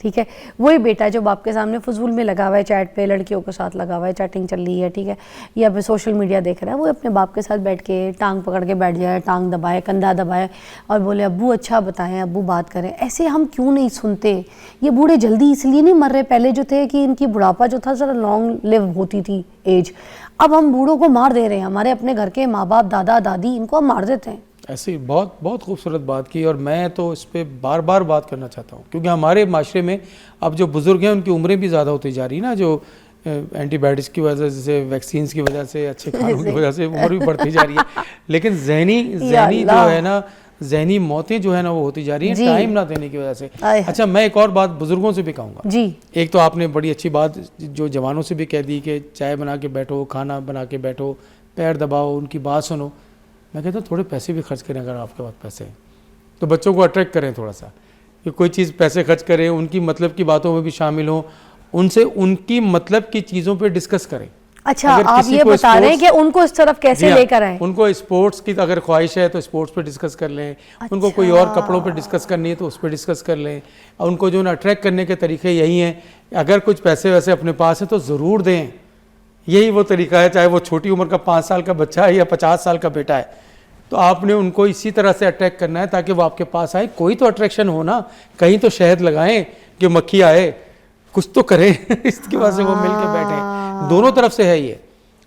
ٹھیک ہے. وہی بیٹا جو باپ کے سامنے فضول میں لگا ہوا ہے چیٹ پہ, لڑکیوں کے ساتھ لگا ہوا ہے, چیٹنگ چل رہی ہے, ٹھیک ہے, یا پھر سوشل میڈیا دیکھ رہا ہے, وہ اپنے باپ کے ساتھ بیٹھ کے ٹانگ پکڑ کے بیٹھ جائے, ٹانگ دبائے, کندھا دبائے اور بولے ابو اچھا بتائیں, ابو بات کریں. ایسے ہم کیوں نہیں سنتے؟ یہ بوڑھے جلدی اس لیے نہیں مر رہے, پہلے جو تھے کہ ان کی بڑھاپا جو تھا ذرا لانگ لیو ہوتی تھی ایج. اب ہم بوڑھوں کو مار دے رہے ہیں, ہمارے اپنے گھر کے ماں باپ دادا دادی ان کو ہم مار دیتے ہیں. ایسی بہت بہت خوبصورت بات کی, اور میں تو اس پہ بار بار بات کرنا چاہتا ہوں, کیونکہ ہمارے معاشرے میں اب جو بزرگ ہیں ان کی عمریں بھی زیادہ ہوتی جا رہی ہیں نا, جو اینٹی بائیوٹکس کی وجہ سے, ویکسینز کی وجہ سے, اچھے کھانوں کی وجہ سے عمر بھی بڑھتی جا رہی ہے, لیکن ذہنی جو ہے نا, ذہنی موتیں جو ہے نا وہ ہوتی جا رہی ہیں ٹائم نہ دینے کی وجہ سے. اچھا میں ایک اور بات بزرگوں سے بھی کہوں گا جی. ایک تو آپ نے بڑی اچھی بات جو جوانوں سے بھی کہہ دی کہ چائے بنا کے بیٹھو, کھانا بنا کے بیٹھو, پیر دباؤ, ان کی بات سنو. میں کہتا ہوں تھوڑے پیسے بھی خرچ کریں, اگر آپ کے پاس پیسے ہیں تو بچوں کو اٹریکٹ کریں تھوڑا سا, کہ کوئی چیز پیسے خرچ کریں, ان کی مطلب کی باتوں میں بھی شامل ہوں, ان سے ان کی مطلب کی چیزوں پہ ڈسکس کریں. اچھا آپ یہ بتا رہے ہیں کہ ان کو اس طرف کیسے لے کر آئیں؟ ان کو اسپورٹس کی اگر خواہش ہے تو اسپورٹس پہ ڈسکس کر لیں, ان کو کوئی اور کپڑوں پہ ڈسکس کرنی ہے تو اس پہ ڈسکس کر لیں. ان کو جو نا اٹریکٹ کرنے کے طریقے یہی ہیں, اگر کچھ پیسے ویسے اپنے پاس ہیں تو ضرور دیں. یہی وہ طریقہ ہے, چاہے وہ چھوٹی عمر کا 5 سال کا بچہ ہے یا 50 سال کا بیٹا ہے, تو آپ نے ان کو اسی طرح سے اٹریکٹ کرنا ہے تاکہ وہ آپ کے پاس آئے. کوئی تو اٹریکشن ہو نا, کہیں تو شہد لگائیں کہ مکھی آئے, کچھ تو کریں اس کی وجہ سے وہ مل کے بیٹھیں. دونوں طرف سے ہے یہ.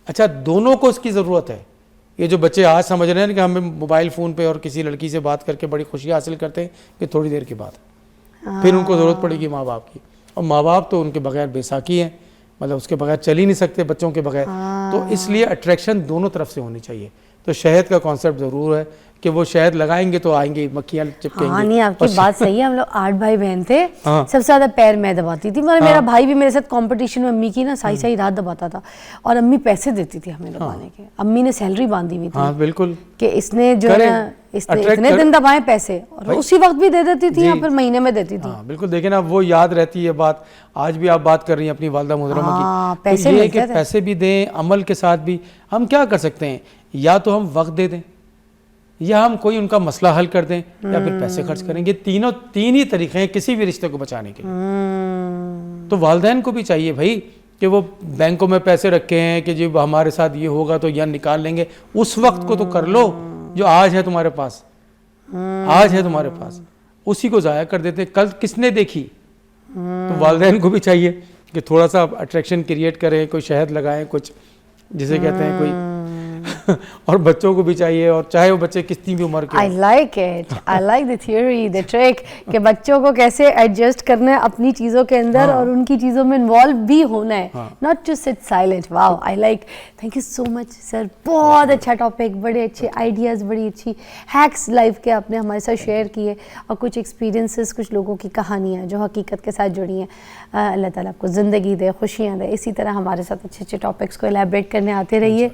اچھا دونوں کو اس کی ضرورت ہے. یہ جو بچے آج سمجھ رہے ہیں کہ ہمیں موبائل فون پہ اور کسی لڑکی سے بات کر کے بڑی خوشی حاصل کرتے ہیں, کہ تھوڑی دیر کی بات ہے, پھر ان کو ضرورت پڑے گی ماں باپ کی, اور ماں باپ تو ان کے بغیر بے ساکی ہیں, مطلب اس کے بغیر چل ہی نہیں سکتے بچوں کے بغیر. تو اس لیے اٹریکشن دونوں طرف سے ہونی چاہیے. تو شہد کا کانسیپٹ ضرور ہے کہ وہ شہد لگائیں گے تو آئیں گے مکھیاں چپکیں گے. ہاں نہیں آپ کی بات صحیح ہے. ہم لوگ 8 بھائی بہن تھے, سب سے زیادہ پیر میں دباتی تھی, میرا بھائی بھی میرے ساتھ کمپٹیشن میں امی کی نا سائی رات دباتا تھا, اور امی پیسے دیتی تھی ہمیں دبانے کے. امی نے سیلری باندھی ہوئی تھی. ہاں بالکل, کہ اس نے جو ہے اس نے اتنے دن دبائے پیسے, اور اسی وقت بھی دے دیتی تھی یا پھر مہینے میں دیتی تھی. ہاں بالکل. دیکھیں نا وہ یاد رہتی ہے بات, آج بھی آپ بات کر رہی ہیں اپنی والدہ محترمہ کی. پیسے یہ کہ پیسے بھی دیں, عمل کے ساتھ بھی. ہم کیا کر سکتے ہیں, یا تو ہم وقت دے دیں, یا ہم کوئی ان کا مسئلہ حل کر دیں, یا پھر پیسے خرچ کریں. یہ تین ہی طریقے ہیں کسی بھی رشتے کو بچانے کے لیے. تو والدین کو بھی چاہیے بھائی کہ وہ بینکوں میں پیسے رکھے ہیں کہ جی ہمارے ساتھ یہ ہوگا تو یہ نکال لیں گے. اس وقت کو تو کر لو جو آج ہے تمہارے پاس, آج ہے تمہارے پاس, اسی کو ضائع کر دیتے کل کس نے دیکھی. تو والدین کو بھی چاہیے کہ تھوڑا سا اٹریکشن کریٹ کریں, کوئی شہد لگائیں, کچھ جسے کہتے ہیں کوئی, اور بچوں کو بھی چاہیے, اور چاہے وہ بچے کتنی بھی عمر کے. I like it, I like the theory, the trick, کہ بچوں کو کیسے ایڈجسٹ کرنا ہے اپنی چیزوں کے اندر اور ان کی چیزوں میں انوالو بھی ہونا ہے, not to sit silent. Wow, I like, thank you so much sir. بہت اچھا ٹاپک, بڑے اچھے آئیڈیاز, بڑی اچھی ہیکس لائف کے آپ نے ہمارے ساتھ شیئر کیے, اور کچھ ایکسپیرینسز, کچھ لوگوں کی کہانیاں جو حقیقت کے ساتھ جڑی ہیں. اللہ تعالیٰ آپ کو زندگی دے, خوشیاں دے, اسی طرح ہمارے ساتھ اچھے اچھے ٹاپکس کو الیبریٹ کرنے آتے رہیے.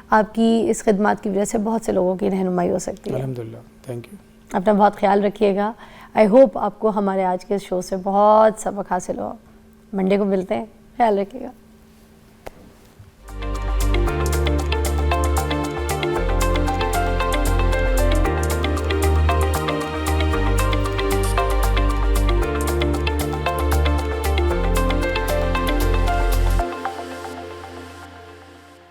آپ کی اس خدمات کی وجہ سے بہت سے لوگوں کی رہنمائی ہو سکتی ہے. الحمدللہ, تھینک یو. اپنا بہت خیال رکھیے گا. آئی ہوپ آپ کو ہمارے آج کے شو سے بہت سبق حاصل ہو. منڈے کو ملتے ہیں, خیال رکھیے گا.